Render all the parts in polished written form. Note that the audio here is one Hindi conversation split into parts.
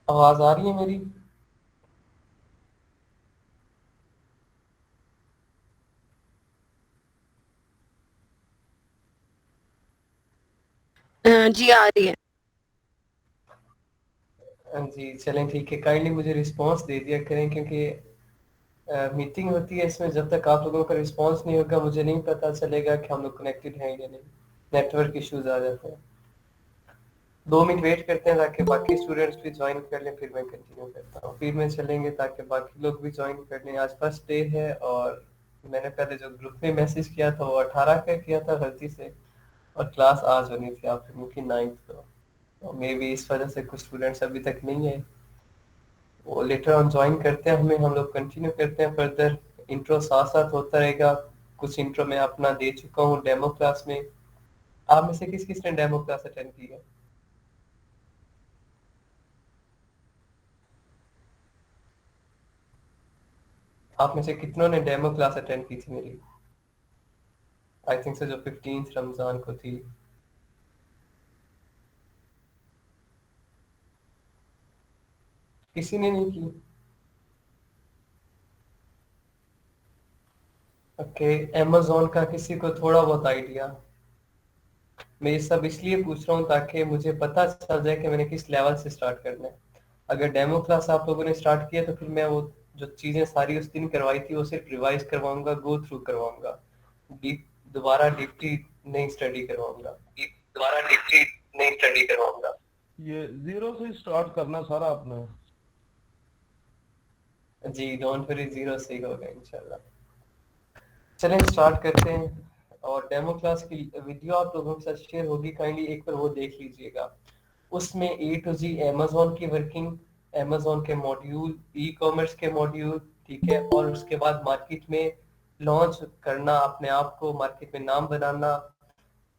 आवाज आ रही है मेरी? जी आ रही है। जी चलें, ठीक है। काइंडली मुझे रिस्पांस दे दिया करें, क्योंकि मीटिंग होती है इसमें। जब तक आप लोगों का रिस्पांस नहीं होगा मुझे नहीं पता चलेगा कि हम लोग कनेक्टेड हैं या नहीं। नेटवर्क इश्यूज आ जाते हैं। 2 मिनट वेट करते हैं ताकि बाकी स्टूडेंट्स भी ज्वाइन कर लें, फिर मैं कंटिन्यू करता हूँ। फिर मैं चलेंगे ताकि बाकी लोग भी ज्वाइन कर लें। आज फर्स्ट डे है और मैंने पहले जो ग्रुप में मैसेज किया था वो 18 का किया था गलती से, और क्लास आज होनी थी आप लोगों की 9th को। तो मे बी इस वजह से कुछ स्टूडेंट्स अभी तक नहीं है। वो लेटर ऑन ज्वाइन करते हैं हमें, हम लोग कंटिन्यू करते हैं फर्दर। इंट्रो साथ साथ होता रहेगा। कुछ इंट्रो मैं अपना दे चुका हूँ डेमो क्लास में। आप में से किस किस ने डेमो क्लास अटेंड की है? आप में से कितनों ने डेमो क्लास अटेंड की थी मेरी? आई थिंक से जो 15 रमजान को थी। किसी ने नहीं की? ओके। amazon का किसी को थोड़ा बहुत आइडिया? मैं ये सब इसलिए पूछ रहा हूँ ताकि मुझे पता चल जाए कि मैंने किस लेवल से स्टार्ट करना है। अगर डेमो क्लास आप लोगों ने स्टार्ट किया तो फिर मैं वो जो चीजें सारी उस दिन करवाई थी वो सिर्फ रिवाइज करवाऊंगा, गो थ्रू करवाऊंगा। डीप दोबारा डीपली नहीं स्टडी करवाऊंगा। दोबारा डीपली नहीं स्टडी करवाऊंगा। ये जीरो से स्टार्ट करना सारा आपने। जी डोंट वरी, जीरो से ही होगा इंशाल्लाह। चलें स्टार्ट करते हैं। और डेमो क्लास की वीडियो आप लोगों के साथ शेयर होगी, काइंडली एक बार वो देख लीजिएगा। उसमें ए टू जी अमेजोन की वर्किंग, अमेजोन के मॉड्यूल, ई कॉमर्स के मॉड्यूल, ठीक है, और उसके बाद मार्केट में लॉन्च करना, अपने आप को मार्केट में नाम बनाना,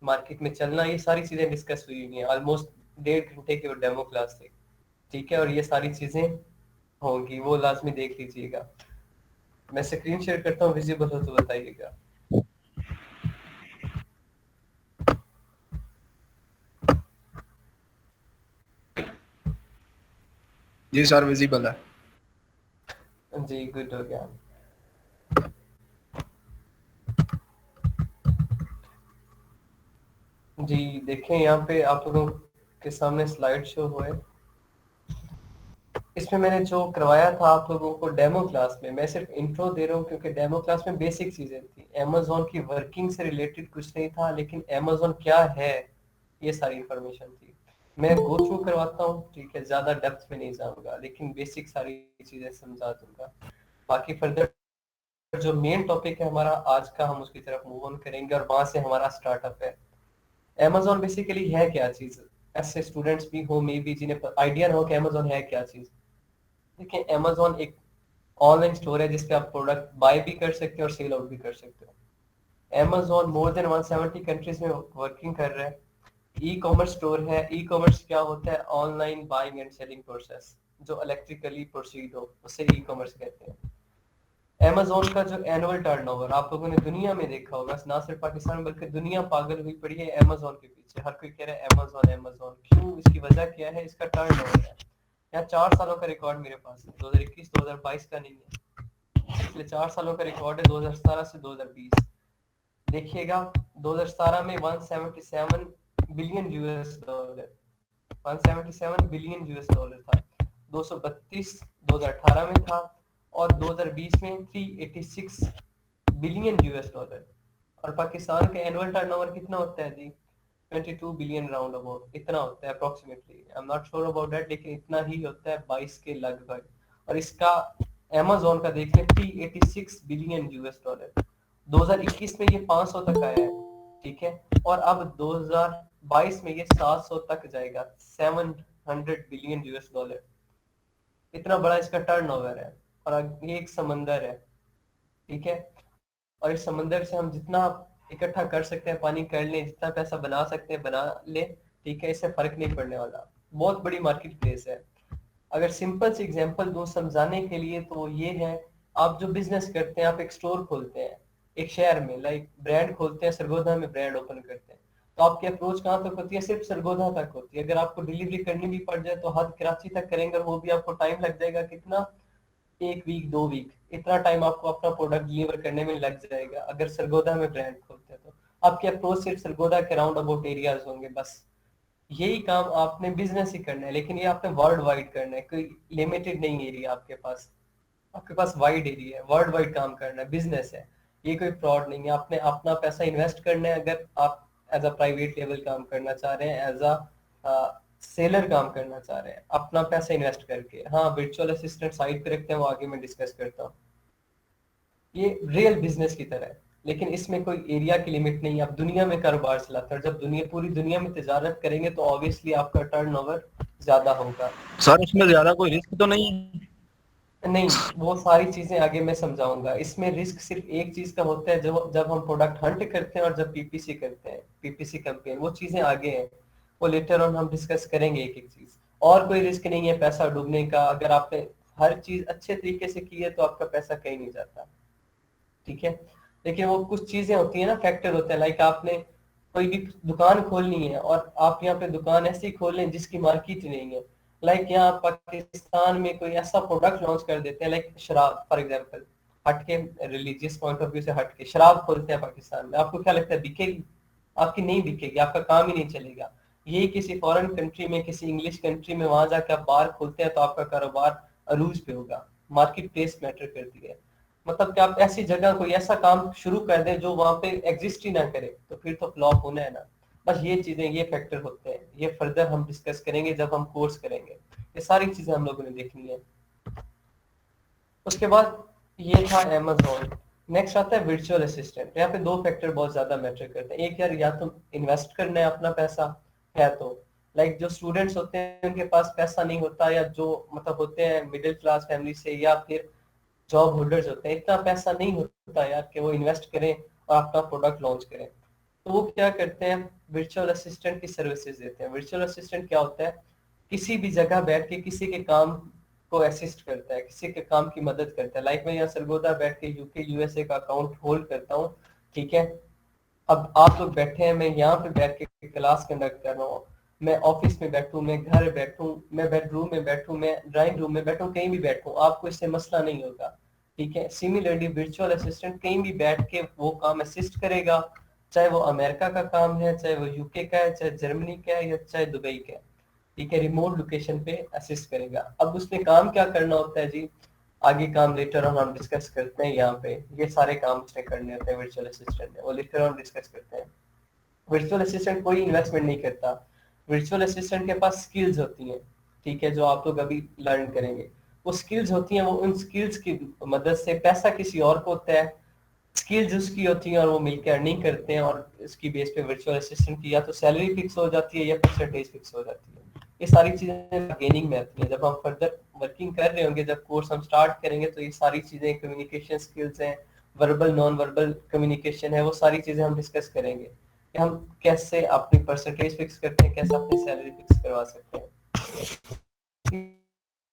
मार्केट में चलना, ये सारी चीजें डिस्कस हुई हुई हैं। ऑलमोस्ट 1.5 घंटे की वो डेमो क्लास थी, ठीक है। और ये सारी चीजें होंगी, वो लाजमी देख लीजिएगा। मैं स्क्रीन शेयर करता हूँ, विजिबल हो तो बताइएगा। जी सर, विजिबल है। जी गुड हो गया। जी देखें, यहाँ पे आप लोगों के सामने स्लाइड शो हुआ है। इसमें मैंने जो करवाया था आप लोगों को डेमो क्लास में, मैं सिर्फ इंट्रो दे रहा हूँ क्योंकि डेमो क्लास में बेसिक चीजें थी। अमेजोन की वर्किंग से रिलेटेड कुछ नहीं था, लेकिन अमेजोन क्या है ये सारी इंफॉर्मेशन थी। मैं गो थ्रू करवाता हूँ, ठीक है, ज्यादा डेप्थ में नहीं जाऊंगा, लेकिन बेसिक सारी चीजें समझा दूंगा। बाकी फर्दर जो मेन टॉपिक है हमारा आज का, हम उसकी तरफ मूव ऑन करेंगे और वहां से हमारा स्टार्टअप है। अमेजोन बेसिकली है क्या चीज? ऐसे स्टूडेंट्स भी हो मे बी जिन्हें आइडिया ना हो कि अमेजोन है क्या चीज। देखिए, अमेजोन एक ऑनलाइन स्टोर है जिसपे आप प्रोडक्ट बाय भी कर सकते हो और सेल आउट भी कर सकते हो। अमेजोन मोर देन 170 कंट्रीज में वर्किंग कर रहा है। ई कॉमर्स स्टोर है। ई कॉमर्स क्या होता है? Online buying and selling process जो इलेक्ट्रिकली प्रोसीड हो उसे ई कॉमर्स कहते हैं। अमेजोन का जो एनुअल टर्नओवर आप लोगों ने दुनिया में देखा होगा, ना सिर्फ पाकिस्तान में बल्कि दुनिया पागल हुई पड़ी है अमेजोन के पीछे। हर कोई कह रहा है अमेजोन अमेजोन, क्यों? इसकी वजह क्या है? इसका टर्नओवर है। यहाँ 4 सालों का रिकॉर्ड मेरे पास है, 2021 2022 का नहीं है। पिछले 4 सालों का रिकॉर्ड है, 2017 से 2020। देखिएगा, 2017 में 177 billion US dollar, 177 billion US dollar था। 232 2018 में था, और 2020 में 386 बिलियन यूएस डॉलर। और पाकिस्तान का एनुअल टर्नओवर कितना होता है जी? 22 बिलियन राउंड अबाउट इतना होता है approximately. I am not sure about that, लेकिन इतना ही होता है, 22 के लगभग। और इसका अमेजोन का देख लें 386 बिलियन यूएस डॉलर। 2021 में ये 500 तक आया है, ठीक है। और अब 2022 में ये 700 तक जाएगा, 700 बिलियन यूएस डॉलर। इतना बड़ा इसका टर्नओवर है। और ये एक समंदर है, ठीक है। और इस समंदर से हम जितना इकट्ठा कर सकते हैं पानी कर लें, जितना पैसा बना सकते हैं बना ले, ठीक है। इससे फर्क नहीं पड़ने वाला। बहुत बड़ी मार्केट प्लेस है। अगर सिंपल से एग्जांपल दूं समझाने के लिए तो ये है, आप जो बिजनेस करते हैं, आप एक स्टोर खोलते हैं एक शहर में, लाइक ब्रांड खोलते हैं, सरगोधा में ब्रांड ओपन करते हैं। तो आपकी अप्रोच कहाँ तक होती है? सिर्फ सरगोधा तक होती है। अगर आपको डिलीवरी करनी भी पड़ जाए तो हद कराची तक करेंगे, और वो भी आपको टाइम लग जाएगा कितना, 1 वीक 2 वीक, इतना टाइम आपको अपना प्रोडक्ट डिलीवर करने में लग जाएगा अगर सरगोधा में ब्रांड खोलते हैं। तो आपकी अप्रोच सिर्फ सरगोधा के राउंड अबाउट एरियाज होंगे बस। यही काम आपने बिजनेस ही करना है, लेकिन ये आपने वर्ल्ड वाइड करना है, कोई लिमिटेड नहीं एरिया आपके पास। आपके पास वाइड एरिया है, वर्ल्ड वाइड काम करना है, बिजनेस है। ये कोई फ्रॉड नहीं है। आपने अपना पैसा इन्वेस्ट करना है। अगर आप एज अ प्राइवेट लेवल काम करना चाह रहे हैं, एज अ सेलर काम करना चाह रहे हैं, अपना पैसा इन्वेस्ट करके। हाँ, वर्चुअल असिस्टेंट साइड पे रखते हैं, वो आगे मैं डिस्कस करता हूँ। ये रियल बिजनेस की तरह है, लेकिन इसमें कोई एरिया की लिमिट नहीं है। आप दुनिया में कारोबार चलाते हैं, और जब पूरी दुनिया में तिजारत करेंगे तो ऑब्वियसली आपका टर्नओवर ज्यादा होगा। सर इसमें ज्यादा कोई रिस्क तो नहीं है? नहीं, वो सारी चीजें आगे मैं समझाऊंगा। इसमें रिस्क सिर्फ एक चीज का होता है, जब हम प्रोडक्ट हंट करते हैं और जब पीपीसी करते हैं, पीपीसी कैंपेन, वो चीजें आगे हैं। वो लेटर ऑन हम डिस्कस करेंगे एक एक चीज। और कोई रिस्क नहीं है पैसा डूबने का। अगर आपने हर चीज अच्छे तरीके से की है तो आपका पैसा कहीं नहीं जाता, ठीक है। लेकिन वो कुछ चीजें होती है ना, फैक्टर होते हैं। लाइक आपने कोई भी दुकान खोलनी है और आप यहाँ पे दुकान ऐसी खोल लें जिसकी मार्केट नहीं है। लाइक यहाँ पाकिस्तान में कोई ऐसा प्रोडक्ट लॉन्च कर देते हैं, लाइक शराब फॉर एग्जांपल, हट के रिलीजियस पॉइंट ऑफ व्यू से हट के शराब खोलते हैं पाकिस्तान में। आपको क्या लगता है बिकेगी? आपकी नहीं बिकेगी, आपका काम ही नहीं चलेगा। यही किसी फॉरेन कंट्री में, किसी इंग्लिश कंट्री में, वहां जाकर आप बार खोलते हैं तो आपका कारोबार अरूज पे होगा। मार्केट प्लेस मैटर करती है। मतलब कि आप ऐसी जगह कोई ऐसा काम शुरू कर दें जो वहां पे एग्जिस्ट ही ना करे, तो फिर तो फ्लॉप होना है ना। बस ये चीजें, ये फैक्टर होते हैं। ये फर्दर हम डिस्कस करेंगे जब हम कोर्स करेंगे। ये सारी चीजें हम लोगों ने देखनी है। उसके बाद ये था Amazon। नेक्स्ट आता है वर्चुअल असिस्टेंट। यहाँ पे दो फैक्टर बहुत ज्यादा मैटर करते हैं। एक यार, या तो इन्वेस्ट करना है अपना पैसा है तो, लाइक जो स्टूडेंट्स होते हैं उनके पास पैसा नहीं होता, या जो मतलब होते हैं मिडिल क्लास फैमिली से, या फिर जॉब होल्डर्स होते हैं, इतना पैसा नहीं होता यार कि वो इन्वेस्ट करें और अपना प्रोडक्ट लॉन्च करें। तो वो क्या करते हैं, वर्चुअल असिस्टेंट की सर्विसेज देते हैं। वर्चुअल असिस्टेंट क्या होता है? किसी भी जगह बैठ के किसी के काम को असिस्ट करता है, किसी के काम की मदद करता है। लाइक मैं यहाँ सरगोदा बैठ के यूके यूएसए का अकाउंट होल्ड करता हूँ, ठीक है। अब आप लोग बैठे हैं, मैं यहाँ पे बैठ के क्लास कंडक्ट कर रहा हूँ। मैं ऑफिस में बैठूं, मैं घर बैठूं, मैं बेडरूम में बैठूं, मैं ड्राइंग रूम में बैठूं, कहीं भी बैठूं, आपको इससे मसला नहीं होगा, ठीक है। सिमिलरली वर्चुअल असिस्टेंट कहीं भी बैठ के वो काम असिस्ट करेगा, चाहे वो अमेरिका का काम है, चाहे वो यूके का है, चाहे जर्मनी का है, या चाहे दुबई का है, ठीक है। रिमोट लोकेशन पे असिस्ट करेगा। अब उसने काम क्या करना होता है जी, आगे काम लेटर ऑन हम डिस्कस करते हैं। यहाँ पे ये सारे काम उसने करने होते हैं वर्चुअल असिस्टेंट ने, वो लेटर ऑन डिस्कस करते हैं। वर्चुअल असिस्टेंट कोई इन्वेस्टमेंट नहीं करता। वर्चुअल असिस्टेंट के पास स्किल्स होती हैं, ठीक है, जो आप लोग अभी लर्न करेंगे। वो स्किल्स होती हैं, वो उन स्किल्स की मदद से पैसा किसी और को होता है, स्किल्स उसकी होती हैं, और वो मिलकर अर्निंग करते हैं। और इसकी बेस पे वर्चुअल असिस्टेंट की या तो सैलरी फिक्स हो जाती है या परसेंटेज फिक्स हो जाती है। ये सारी चीजें गेनिंग में आती हैं। जब हम फर्दर वर्किंग कर रहे होंगे, जब कोर्स हम स्टार्ट करेंगे, तो ये सारी चीजें, कम्युनिकेशन स्किल्स हैं, वर्बल नॉन वर्बल कम्युनिकेशन है, वो सारी चीजें हम डिस्कस करेंगे कि हम कैसे अपनी परसेंटेज फिक्स करते हैं, कैसे अपनी सैलरी फिक्स करवा सकते हैं।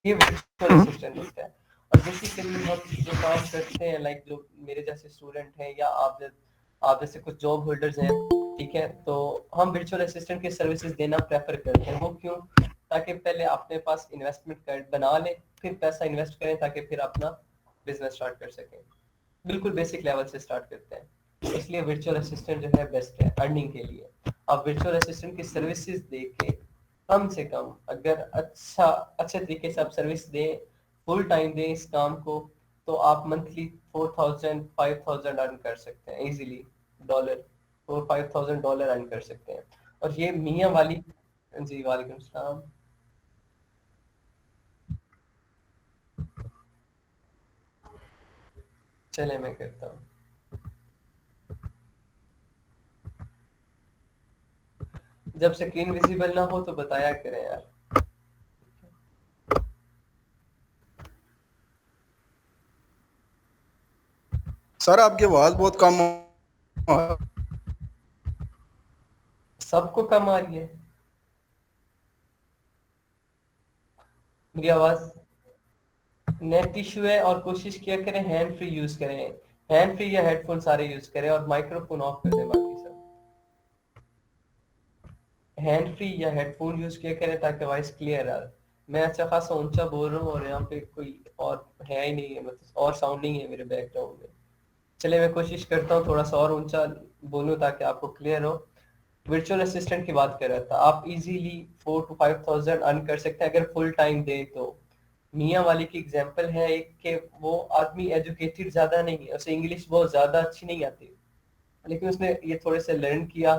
ये वर्चुअल असिस्टेंट होता है। और बेसिकली हम जो काम करते हैं, लाइक जो मेरे जैसे स्टूडेंट हैं, या आप जैसे कुछ जॉब होल्डर्स हैं, ठीक है, तो हम वर्चुअल असिस्टेंट की सर्विसेज देना प्रेफर करते हैं। वो क्यों? ताकि पहले अपने पास इन्वेस्टमेंट कर बना लें, फिर पैसा इन्वेस्ट करें, ताकि फिर अपना बिजनेस स्टार्ट कर सकें। बिल्कुल बेसिक लेवल से स्टार्ट करते हैं। इसलिए वर्चुअल असिस्टेंट जो है बेस्ट है अर्निंग के लिए। आप वर्चुअल असिस्टेंट की सर्विसेज दे के कम से कम, अगर अच्छे तरीके से आप सर्विस दें, फुल टाइम दें इस काम को, तो आप मंथली 4000 5000 अर्न कर सकते हैं इजीली। डॉलर, 4 5000 डॉलर अर्न कर सकते हैं। और ये मियाँ वाली, जी वालेकुम सलाम। चले मैं करता हूँ। जब स्क्रीन विजिबल ना हो तो बताया करें यार। सर आपकी आवाज बहुत कम सबको कम आ रही है मेरी आवाज? नेट इशू है, और कोशिश किया करें हैंड फ्री यूज करें। हैंड फ्री या हेडफोन सारे यूज करें, और माइक्रोफोन ऑफ कर दें बाकी सब। हैंड फ्री या हेडफोन यूज किया करें ताकि वॉइस क्लियर आए। मैं अच्छा खासा ऊंचा बोल रहा हूँ और यहाँ पे कोई और है ही नहीं है, मतलब और साउंड नहीं है मेरे बैकग्राउंड में। चलिए मैं कोशिश करता हूँ थोड़ा सा और ऊंचा बोलूँ ताकि आपको क्लियर हो। वर्चुअल असिस्टेंट की बात कर रहा था, आप इजीली 4 to 5 thousand अर्न कर सकते हैं अगर फुल टाइम दें तो। मियाँ वाली की एग्जांपल है एक कि वो आदमी एजुकेटेड ज्यादा नहीं है, उसे इंग्लिश बहुत ज्यादा अच्छी नहीं आती, लेकिन उसने ये थोड़े से लर्न किया,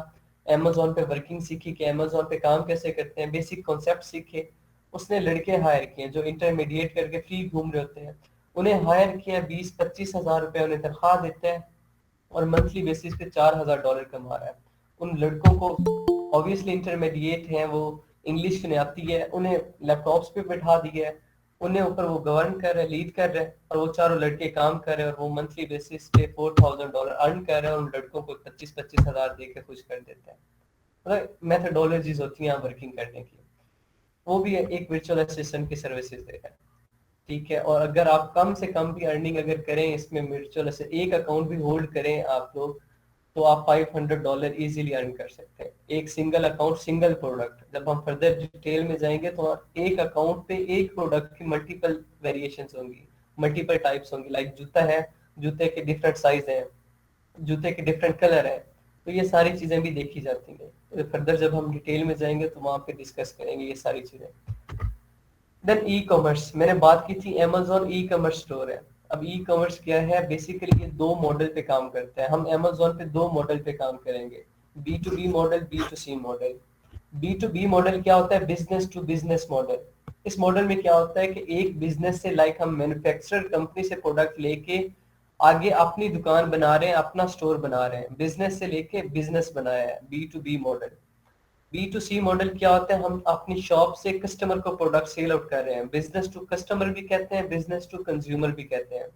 अमेजोन पे वर्किंग सीखी कि अमेजोन पे काम कैसे करते हैं, बेसिक कॉन्सेप्ट सीखे। उसने लड़के हायर किए जो इंटरमीडिएट करके फ्री घूम रहे होते हैं, उन्हें हायर किया, 20-25 हज़ार रुपए उन्हें तनख्वाह देते हैं और मंथली बेसिस पे $4,000 कमा रहा है। उन लड़कों को ऑब्वियसली इंटरमीडिएट हैं, वो इंग्लिश नहीं आती है, उन्हें लैपटॉप्स पे बैठा दिया है, उन्हें ऊपर वो गवर्न कर रहे हैं, लीड कर रहे हैं, और वो चारों लड़के काम कर रहे हैं और वो मंथली बेसिस पे $4,000 अर्न कर रहे हैं और उन लड़कों को 25-25 हज़ार दे के खुश कर देते हैं। मतलब मेथडोलॉजीज होती हैं वर्किंग करने की। वो भी एक वर्चुअल असिस्टेंट की सर्विसेज दे रहा है, ठीक है। और अगर आप कम से कम भी अर्निंग अगर करें इसमें वर्चुअल से एक अकाउंट भी होल्ड करें आप लोग, तो आप $500 इजीली अर्न कर सकते हैं। एक सिंगल अकाउंट सिंगल प्रोडक्ट, जब हम फर्दर डिटेल में जाएंगे तो एक अकाउंट पे एक प्रोडक्ट की मल्टीपल वेरिएशंस होंगी, मल्टीपल टाइप्स होंगी। लाइक जूता है, जूते के डिफरेंट साइज हैं, जूते के डिफरेंट कलर है, तो ये सारी चीजें भी देखी जाती हैं। तो फर्दर जब हम डिटेल में जाएंगे तो वहां पे डिस्कस करेंगे ये सारी चीजें। देन ई कॉमर्स, मैंने बात की थी अमेजोन ई कॉमर्स स्टोर है। अब ई कॉमर्स क्या है, बेसिकली ये दो मॉडल पे काम करता है। हम अमेजोन पे दो मॉडल पे काम करेंगे, B2B model, B2C model. B2B model क्या होता है, बिजनेस टू बिजनेस मॉडल। इस मॉडल में क्या होता है कि एक बिजनेस से, लाइक हम मैन्युफैक्चरर कंपनी से प्रोडक्ट लेके आगे अपनी दुकान बना रहे हैं, अपना स्टोर बना रहे हैं, बिजनेस से लेके बिजनेस बनाया है, B2B मॉडल। B2C मॉडल क्या होता है, हम अपनी शॉप से कस्टमर को प्रोडक्ट सेल आउट कर रहे हैं, बिजनेस टू कस्टमर भी कहते हैं, बिजनेस टू कंज्यूमर भी कहते हैं,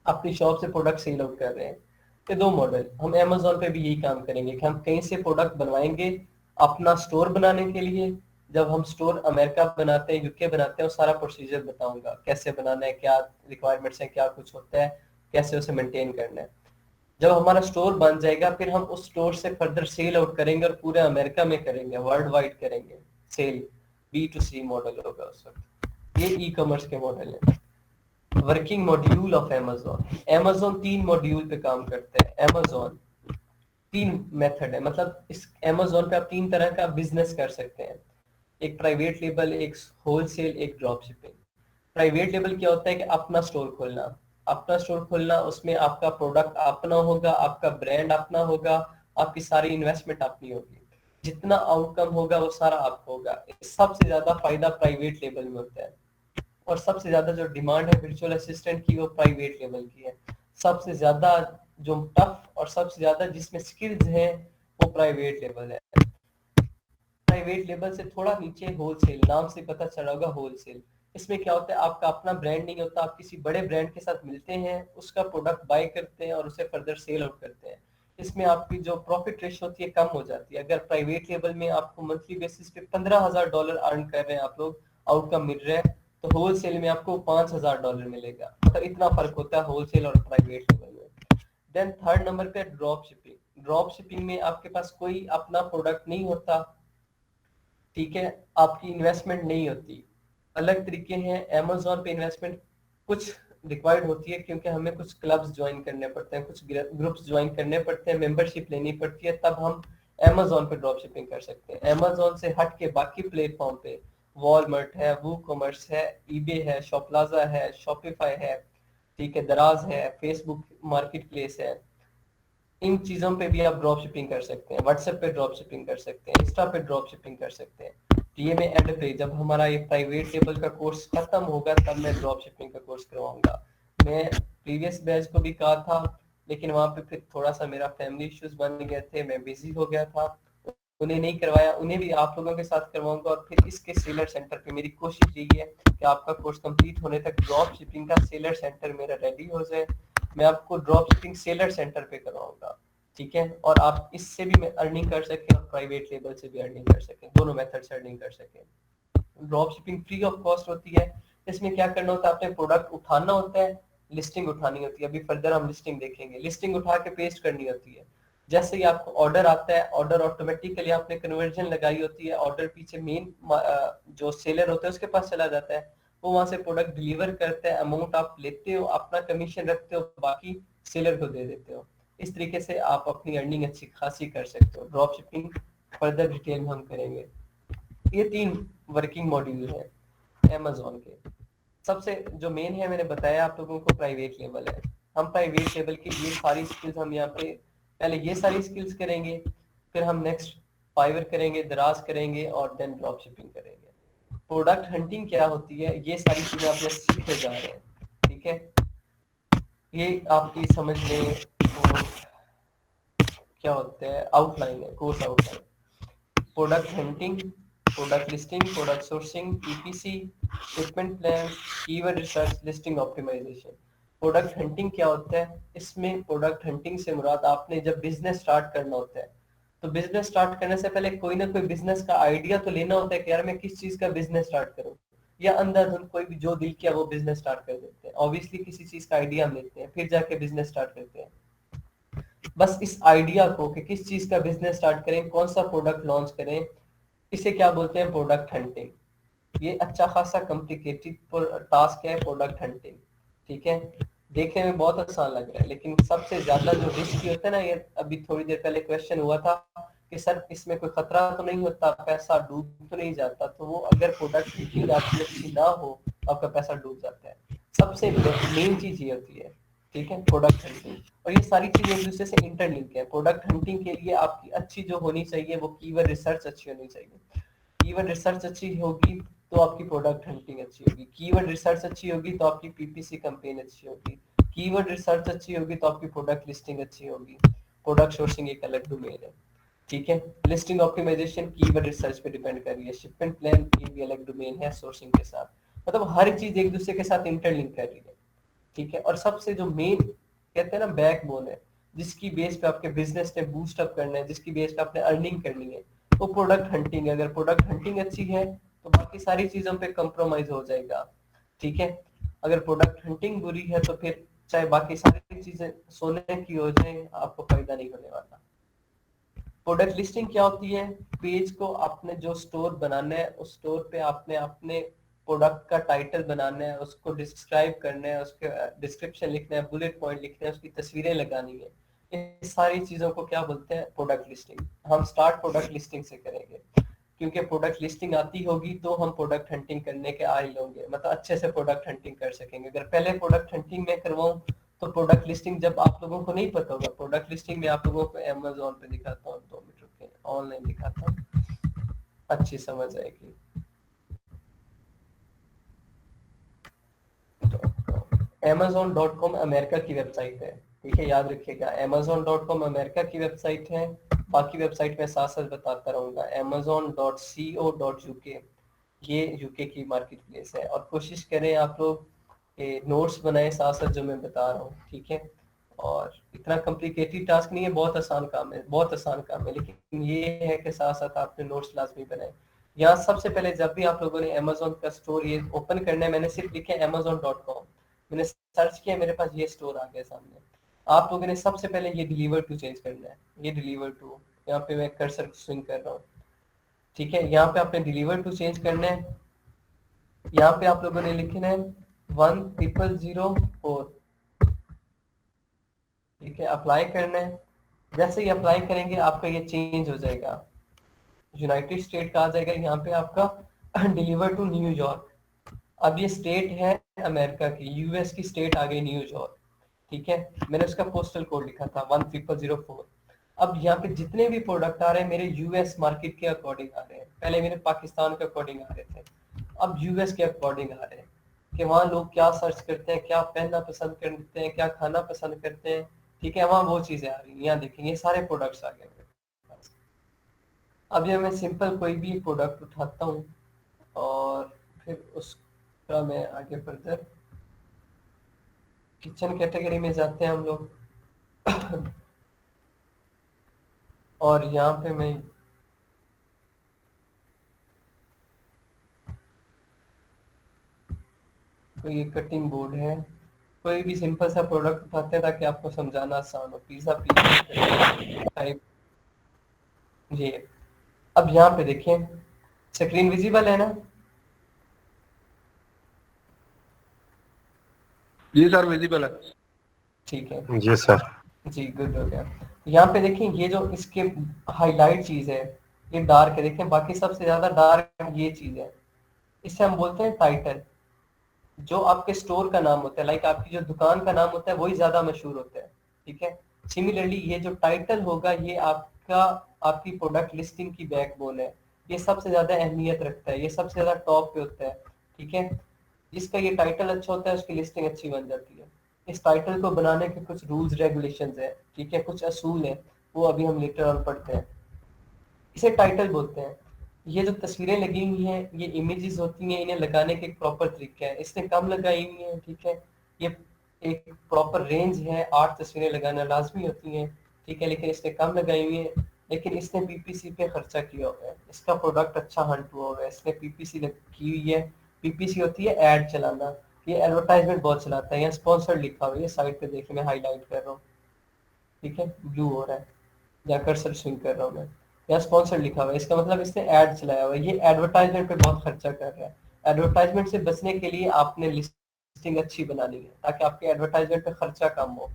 अपनी शॉप से प्रोडक्ट सेल आउट कर रहे हैं। ये दो मॉडल हम अमेजोन पे भी यही काम करेंगे कि हम कहीं से प्रोडक्ट बनवाएंगे अपना स्टोर बनाने के लिए। जब हम स्टोर अमेरिका बनाते हैं, यूके बनाते हैं, वो सारा प्रोसीजर बताऊंगा कैसे बनाना है, क्या रिक्वायरमेंट्स है, क्या कुछ होता है, कैसे उसे मेंटेन करना है। जब हमारा स्टोर बन जाएगा फिर हम उस स्टोर से फर्दर सेल आउट करेंगे और पूरे अमेरिका में करेंगे, वर्ल्ड वाइड करेंगे सेल। B2C मॉडल होगा उस वक्त। ये ई कॉमर्स के मॉडल है। Working module of Amazon, Amazon 3 module पे काम करते हैं। अमेजोन 3 मेथड है, मतलब इस अमेजोन पे आप 3 तरह का बिजनेस कर सकते हैं, एक प्राइवेट लेबल, एक होलसेल, एक ड्रॉप शिपिंग। प्राइवेट लेबल क्या होता है कि अपना स्टोर खोलना, अपना स्टोर खोलना, उसमें आपका प्रोडक्ट अपना होगा, आपका ब्रांड अपना होगा, आपकी सारी इन्वेस्टमेंट अपनी होगी, जितना आउटकम होगा वो सारा आपको होगा। सबसे ज्यादा फायदा प्राइवेट लेबल में होता है और सबसे ज्यादा जो डिमांड है वर्चुअल असिस्टेंट की वो प्राइवेट लेवल की है। सबसे ज्यादा जो टफ और सबसे ज्यादा जिसमें स्किल्स हैं वो प्राइवेट लेवल है। प्राइवेट लेवल से थोड़ा नीचे होलसेल, नाम से पता चला होगा होलसेल। इसमें क्या होता है, आपका अपना ब्रांड नहीं होता, आप किसी बड़े ब्रांड के साथ मिलते हैं, उसका प्रोडक्ट बाय करते हैं और उसे फर्दर सेल आउट करते हैं। इसमें आपकी जो प्रॉफिट रेशियो होती है कम हो जाती है। अगर प्राइवेट लेवल में आपको मंथली बेसिस पे $15,000 अर्न कर रहे हैं आप लोग, आउटकम मिल रहा है, तो होलसेल में आपको $5,000 मिलेगा। मतलब इतना फर्क होता है होलसेल और प्राइवेट लेवल में। देन थर्ड नंबर पे ड्रॉप शिपिंग। ड्रॉप शिपिंग में आपके पास कोई अपना प्रोडक्ट नहीं होता, ठीक है, आपकी इन्वेस्टमेंट नहीं होती। अलग तरीके हैं, अमेजोन पे इन्वेस्टमेंट कुछ रिक्वायर्ड होती है क्योंकि हमें कुछ क्लब्स ज्वाइन करने पड़ते हैं, कुछ ग्रुप्स ज्वाइन करने पड़ते हैं, मेंबरशिप लेनी पड़ती है, तब हम अमेजोन पे ड्रॉप शिपिंग कर सकते हैं। अमेजोन से हट के बाकी प्लेटफॉर्म पे वॉलमार्ट है, वू कॉमर्स है, ईबे है, शॉपलाजा है, शॉपिफाई है, ठीक है, दराज है, फेसबुक मार्केट प्लेस है, इन चीजों पे भी आप ड्रॉप शिपिंग कर सकते हैं। व्हाट्सएप पे ड्रॉप शिपिंग कर सकते हैं, इंस्टा पे ड्रॉप शिपिंग कर सकते हैं। ये मैं एंड पे जब हमारा ये प्राइवेट लेवल का कोर्स खत्म होगा तब मैं ड्रॉप शिपिंग का कोर्स करवाऊंगा। मैं प्रीवियस बैच को भी कहा था, लेकिन वहां पे फिर थोड़ा सा मेरा फैमिली इश्यूज बन गए थे, मैं बिजी हो गया था, उन्हें नहीं करवाया। उन्हें भी आप लोगों के साथ करवाऊंगा। और फिर इसके सेलर सेंटर पे मेरी कोशिश यही है कि आपका कोर्स कंप्लीट होने तक ड्रॉप शिपिंग का सेलर सेंटर मेरा रेडी हो जाए। मैं आपको ड्रॉप शिपिंग सेलर सेंटर पे करवाऊंगा, ठीक है, और आप इससे भी अर्निंग कर सकें और प्राइवेट लेवल से भी अर्निंग कर सकें, दोनों मेथड से अर्निंग कर सकें। Drop shipping free of cost होती है। इसमें क्या करना होता है, आपने प्रोडक्ट उठाना होता है, लिस्टिंग उठानी होती है, अभी फर्दर हम लिस्टिंग देखेंगे, लिस्टिंग उठा के पेस्ट करनी होती है। जैसे ही आपको ऑर्डर आता है, ऑर्डर ऑटोमेटिकली आपने कन्वर्जन लगाई होती है, ऑर्डर पीछे मेन जो सेलर होता है उसके पास चला जाता है, वो वहां से प्रोडक्ट डिलीवर करता है, अमाउंट आप लेते हो, अपना कमीशन रखते हो, बाकी सेलर को दे देते हो। इस तरीके से आप अपनी अर्निंग अच्छी खासी कर सकते हो। ड्रॉप शिपिंग फर्दर डिटेल में हम करेंगे। ये 3 वर्किंग मॉड्यूल है अमेजोन के। सबसे जो मेन है मैंने बताया आप लोगों को, प्राइवेट लेवल है। हम प्राइवेट लेवल की ये सारी स्किल्स हम यहाँ पे पहले ये सारी स्किल्स करेंगे, फिर हम नेक्स्ट फाइवर करेंगे, दराज करेंगे और देन ड्रॉप शिपिंग करेंगे। प्रोडक्ट हंटिंग क्या होती है, ये सारी चीजें आप सीखने जा रहे हैं, ठीक है। ये आपकी समझ में तो क्या होता है, आउटलाइन है, course outline. Product hunting, product listing, product sourcing, PPC, shipment plan, keyword research, listing optimisation. Product hunting क्या होता है, इसमें प्रोडक्ट हंटिंग से मुराद आपने जब बिजनेस स्टार्ट करना होता है, तो बिजनेस स्टार्ट करने से पहले कोई ना कोई बिजनेस का आइडिया तो लेना होता है कि यार मैं किस चीज का बिजनेस स्टार्ट करूं, या अंधाधुंध कोई भी जो दिल किया वो बिजनेस स्टार्ट कर देते हैं। ऑब्वियसली किसी चीज का आइडिया हम लेते हैं, फिर जाके बिजनेस स्टार्ट करते हैं। बस इस आइडिया को कि किस चीज का बिजनेस स्टार्ट करें, कौन सा प्रोडक्ट लॉन्च करें, इसे क्या बोलते हैं, प्रोडक्ट हंटिंग। ये अच्छा खासा कॉम्प्लिकेटेड टास्क है प्रोडक्ट हंटिंग, ठीक है। देखने में बहुत आसान लग रहा है, लेकिन सबसे ज्यादा जो रिस्क होता है ना, ये अभी थोड़ी देर पहले क्वेश्चन हुआ था कि सर इसमें कोई खतरा तो नहीं होता, पैसा डूब तो नहीं जाता, तो वो अगर प्रोडक्ट हंटिंग आपकी अच्छी ना हो, आपका पैसा डूब जाता है। सबसे मेन चीज ये होती है, ठीक है, प्रोडक्ट हंटिंग। और ये सारी चीजें एक दूसरे से इंटरलिंक है। प्रोडक्ट हंटिंग के लिए आपकी अच्छी जो होनी चाहिए वो कीवर्ड रिसर्च अच्छी होनी चाहिए। कीवर्ड रिसर्च अच्छी होगी तो आपकी प्रोडक्ट हंटिंग अच्छी होगी। कीवर्ड रिसर्च अच्छी होगी तो आपकी पीपीसी कैंपेन अच्छी होगी। कीवर्ड रिसर्च अच्छी होगी तो आपकी प्रोडक्ट लिस्टिंग अच्छी होगी। प्रोडक्ट सोर्सिंग एक अलग डोमेन है, ठीक है। लिस्टिंग ऑप्टिमाइजेशन कीवर्ड रिसर्च पे डिपेंड कर रही है। शिपमेंट प्लान ये भी अलग डोमेन है सोर्सिंग के साथ। मतलब हर चीज एक दूसरे के साथ इंटरलिंक कर रही है, ठीक है। और सबसे जो मेन कहते हैं ना बैकबोन है, जिसकी बेस पे आपके बिजनेस ने बूस्ट अप करना है, जिसकी बेस पे आपने अर्निंग करनी है, वो प्रोडक्ट हंटिंग है। अगर प्रोडक्ट हंटिंग अच्छी है तो बाकी सारी चीजों पे कंप्रोमाइज हो जाएगा, ठीक है। अगर प्रोडक्ट हंटिंग बुरी है तो फिर चाहे बाकी सारी चीजें सोने की हो जाए, आपको फायदा नहीं होने वाला। प्रोडक्ट लिस्टिंग क्या होती है, पेज को आपने जो स्टोर बनाना है, उस स्टोर पे आपने अपने प्रोडक्ट का टाइटल बनाना है, उसको डिस्क्राइब करना है, उसके डिस्क्रिप्शन लिखना है, बुलेट पॉइंट लिखना है, उसकी तस्वीरें लगानी है। इस सारी चीजों को क्या बोलते हैं, प्रोडक्ट लिस्टिंग। हम स्टार्ट प्रोडक्ट लिस्टिंग से करेंगे, क्योंकि प्रोडक्ट लिस्टिंग आती होगी तो हम प्रोडक्ट हंटिंग करने के आए होंगे, मतलब अच्छे से प्रोडक्ट हंटिंग कर सकेंगे। अगर पहले प्रोडक्ट हंटिंग में करवाऊं तो प्रोडक्ट लिस्टिंग जब आप लोगों को नहीं पता होगा, प्रोडक्ट लिस्टिंग में आप लोगों को अमेजोन पे दिखाता हूँ, 2 मिनट रुके, ऑनलाइन दिखाता हूँ, अच्छी समझ आएगी। Amazon.com अमेरिका की वेबसाइट है, ठीक है, याद रखिएगा। Amazon.com अमेरिका की वेबसाइट है। बाकी वेबसाइट में साथ साथ बताता रहूंगा। Amazon.co.uk ये यूके की मार्केट प्लेस है। और कोशिश करें आप लोग नोट्स बनाएं साथ साथ जो मैं बता रहा हूँ, ठीक है। और इतना कॉम्प्लिकेटेड टास्क नहीं है, बहुत आसान काम है, बहुत आसान काम है, लेकिन ये है कि साथ साथ आपने नोट्स लाजमी बनाए। यहाँ सबसे पहले जब भी आप लोगों ने अमेजोन का स्टोर ये ओपन करना है, मैंने सिर्फ लिखा है Amazon.com, मैंने सर्च किया, मेरे पास ये स्टोर आ गया सामने। आप लोगों ने सबसे पहले ये डिलीवर टू चेंज करना है, ये डिलीवर टू, यहाँ पे मैं कर्सर स्विंग कर रहा हूँ, ठीक है। यहाँ पे आपने डिलीवर टू चेंज करना है। यहाँ पे आप लोगों ने लिखना है 100004, ठीक है, अप्लाई करना है। जैसे ही अप्लाई करेंगे आपका ये चेंज हो जाएगा, यूनाइटेड स्टेट का आ जाएगा यहाँ पे आपका डिलीवर टू न्यूयॉर्क। अब ये स्टेट है अमेरिका की, यूएस की स्टेट आ गई न्यूयॉर्क, ठीक है। मैंने उसका पोस्टल कोड लिखा था 10004। अब यहाँ पे जितने भी प्रोडक्ट आ रहे हैं मेरे यूएस मार्केट के अकॉर्डिंग आ रहे हैं। पहले मेरे पाकिस्तान के अकॉर्डिंग आ रहे थे, अब यूएस के अकॉर्डिंग आ रहे हैं कि वहाँ लोग क्या सर्च करते हैं, क्या पहनना पसंद करते हैं, क्या खाना पसंद करते हैं, ठीक है। वहाँ वो चीजें आ रही हैं, यहाँ देखेंगे ये सारे प्रोडक्ट्स आ गए मेरे पास। अब ये मैं सिंपल कोई भी प्रोडक्ट उठाता हूँ और फिर उसका मैं आगे फर्दर किचन कैटेगरी में जाते हैं हम लोग। और यहाँ पे मैं कोई कटिंग बोर्ड है, कोई भी सिंपल सा प्रोडक्ट उठाते हैं ताकि आपको समझाना आसान हो। पिज्जा पिज्जा टाइप ये। अब यहाँ पे देखें, स्क्रीन विजिबल है ना? जी सर विजिबल है। ठीक है जी सर। जी, गुड हो गया। यहाँ पे देखें, ये जो इसके हाईलाइट चीज है ये डार्क है, देखें बाकी सबसे ज्यादा डार्क ये चीज है, इसे हम बोलते हैं टाइटल। जो आपके स्टोर का नाम होता है, लाइक आपकी जो दुकान का नाम होता है वही ज्यादा मशहूर होता है, ठीक है। सिमिलरली ये जो टाइटल होगा ये आपका आपकी प्रोडक्ट लिस्टिंग की बैकबोन है, ये सबसे ज्यादा अहमियत रखता है, ये सबसे ज्यादा टॉप पे होता है, ठीक है। जिसका ये टाइटल अच्छा होता है उसकी लिस्टिंग अच्छी बन जाती है। इस टाइटल को बनाने के कुछ रूल्स रेगुलेशंस है, ठीक है, कुछ असूल है, वो अभी हम लेटर ऑन पढ़ते हैं। इसे टाइटल बोलते हैं। ये जो तस्वीरें लगी हुई हैं ये इमेजेस होती हैं, इन्हें लगाने के एक प्रॉपर तरीका है। इसने कम लगाई हुई हैं, ठीक है, ये एक प्रॉपर रेंज है, 8 तस्वीरें लगाना लाजमी होती हैं, ठीक है, लेकिन इसने कम लगाई हुई है। लेकिन इसने पीपीसी पे खर्चा किया हुआ है, इसका प्रोडक्ट अच्छा हंट हुआ हुआ है, इसने पीपीसी की हुई है। पीपीसी होती है ऐड चलाना, ये एडवर्टाइजमेंट बहुत चलाता है। यहाँ स्पॉन्सर्ड लिखा हुआ है, ये साइड पे देखिए मैं हाईलाइट कर रहा हूँ, ठीक है, ब्लू हो रहा है, या कर्सर स्विंग कर रहा हूँ मैं, या स्पॉन्सर लिखा हुआ है, इसका मतलब इसने ऐड चलाया हुआ है, ये एडवर्टाइजमेंट पे बहुत खर्चा कर रहा है। एडवर्टाइजमेंट से बचने के लिए आपने लिस्टिंग अच्छी बनानी है ताकि आपके एडवर्टाइजमेंट पे खर्चा कम हो।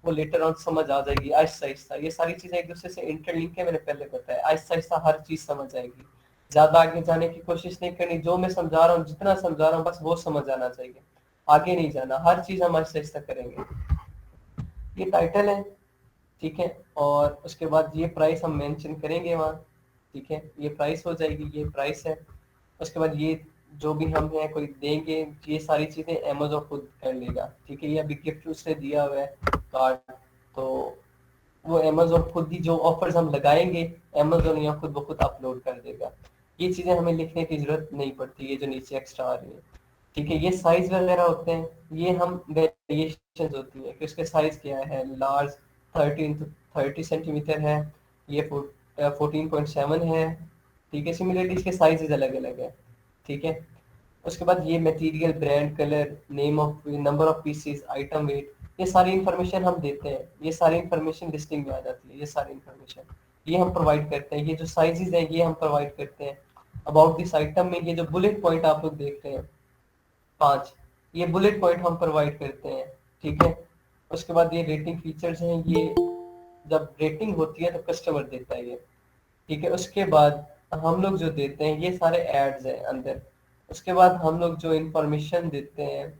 वो लेटर ऑन समझ आ जाएगी आहिस्ता आहिस्ता, ये सारी चीजें एक दूसरे से इंटरलिंक है, मैंने पहले बताया, आहिस्ता आहिस्ता हर चीज समझ आएगी। ज्यादा आगे जाने की कोशिश नहीं करनी, जो मैं समझा रहा हूँ जितना समझा रहा हूँ बस वो समझ आना चाहिए, आगे नहीं जाना, हर चीज हम आहिस्ता आहिस्ता करेंगे। ये टाइटल है, ठीक है, और उसके बाद ये प्राइस हम मेंशन करेंगे वहाँ, ठीक है, ये प्राइस हो जाएगी, ये प्राइस है। उसके बाद ये जो भी हम है कोई देंगे, ये सारी चीजें अमेज़न खुद कर लेगा, ठीक है। ये अभी गिफ्ट उसने दिया हुआ है कार्ड, तो वो अमेज़न खुद ही जो ऑफर्स हम लगाएंगे अमेज़न यहाँ खुद ब खुद अपलोड कर देगा। ये चीजें हमें लिखने की जरूरत नहीं पड़ती, ये जो नीचे एक्स्ट्रा आ रही है, ठीक है। ये साइज वगैरह होते हैं, ये हम वेरिएशन होती है कि उसके साइज क्या है, लार्ज 13 to 30 सेंटीमीटर है, ये 14.7 है, ठीक है। सिमिलरली इसके साइजेस अलग अलग है, ठीक है। उसके बाद ये material, brand, colour, name of, number of pieces, item weight, ये सारी इंफॉर्मेशन हम देते हैं, ये सारी इंफॉर्मेशन लिस्टिंग में आ जाती है, ये सारी इंफॉर्मेशन ये हम प्रोवाइड करते हैं। ये जो साइजेस हैं ये हम प्रोवाइड करते हैं। अबाउट दिस आइटम में ये जो बुलेट पॉइंट आप लोग देख रहे हैं 5, ये बुलेट पॉइंट हम प्रोवाइड करते हैं, ठीक है। उसके बाद ये रेटिंग फीचर्स हैं, ये जब रेटिंग होती है तो कस्टमर देता है ये, ठीक है। उसके बाद हम लोग जो देते हैं ये सारे एड्स हैं अंदर। उसके बाद हम लोग जो इंफॉर्मेशन देते हैं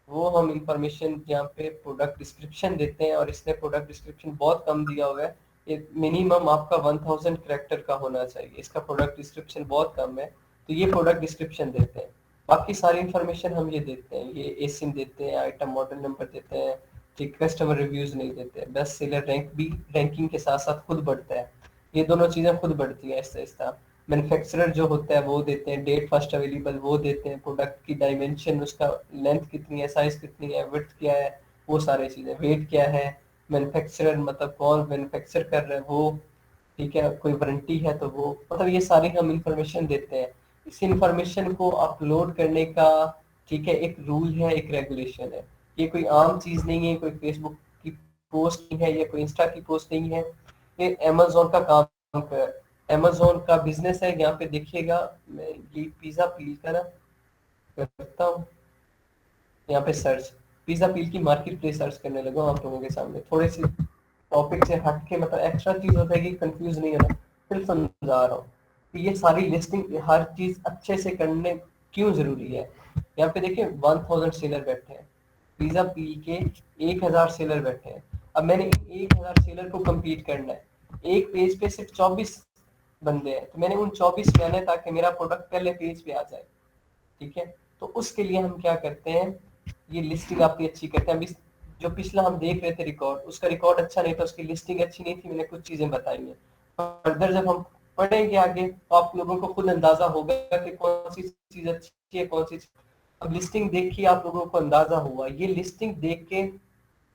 वो हम इंफॉर्मेशन यहाँ पे प्रोडक्ट डिस्क्रिप्शन देते हैं, और इसने प्रोडक्ट डिस्क्रिप्शन बहुत कम दिया हुआ है, ये मिनिमम आपका 1000 कैरेक्टर का होना चाहिए, इसका प्रोडक्ट डिस्क्रिप्शन बहुत कम है, तो ये प्रोडक्ट डिस्क्रिप्शन देते हैं। बाकी सारी इंफॉर्मेशन हम ये देते हैं, ये एसिन देते हैं, आइटम मॉडल नंबर देते हैं, ठीक, कस्टमर रिव्यूज नहीं देते। बेस्ट सेलर रैंक भी रैंकिंग के साथ साथ खुद बढ़ता है, ये दोनों चीज़ें खुद बढ़ती हैं आहिस्ता आहिस्ता। मैन्युफैक्चरर जो होता है वो देते हैं, डेट फर्स्ट अवेलेबल वो देते हैं, प्रोडक्ट की डायमेंशन, उसका लेंथ कितनी है, साइज कितनी है, विड्थ क्या है, वो सारी चीज़ें, वेट क्या है, मैन्युफैक्चरर मतलब कौन मैन्युफैक्चर कर रहा है वो, ठीक है, कोई वारंटी है तो वो, मतलब ये सारी हम इंफॉर्मेशन देते हैं। इस इंफॉर्मेशन को अपलोड करने का, ठीक है, एक रूल है, एक रेगुलेशन है, ये कोई आम चीज़ नहीं है, कोई फेसबुक की पोस्ट नहीं है, या कोई इंस्टा की पोस्ट नहीं है, ये अमेज़न का काम कर, अमेज़न का बिजनेस है। यहाँ पे देखिएगा, मैं ये पिज़्ज़ा पील का ना करता हूँ, यहाँ पे सर्च पिज़्ज़ा पील की मार्केट प्लेस सर्च करने लगा हूँ आप लोगों के सामने, थोड़े से टॉपिक से हट के, मतलब एक्स्ट्रा चीज हो जाएगी, कंफ्यूज नहीं होना, फिर समझा रहा हूँ कि ये सारी लिस्टिंग हर चीज अच्छे से करने क्यों जरूरी है। यहाँ पे देखिए 1000 सेलर बैठे हैं, पिज़्ज़ा पील के 1000 सेलर बैठे हैं। अब मैंने 1000 सेलर को कंप्लीट करना है, एक पेज पे सिर्फ 24 बंदे हैं, तो मैंने उन 24 में आना है ताकि मेरा प्रोडक्ट पहले पेज पे आ जाए, ठीक है। तो उसके लिए हम क्या करते हैं, ये लिस्टिंग आपकी अच्छी करते हैं। अभी जो पिछला हम देख रहे थे रिकॉर्ड, उसका रिकॉर्ड अच्छा नहीं था, उसकी लिस्टिंग अच्छी नहीं थी, मैंने कुछ चीजें बताई हैं। फर्दर जब हम पढ़ेंगे आगे तो आप लोगों को खुद अंदाजा होगा कि कौन सी चीज अच्छी है, कौन सी अब लिस्टिंग देख के आप लोगों को अंदाजा हुआ, ये लिस्टिंग देख के,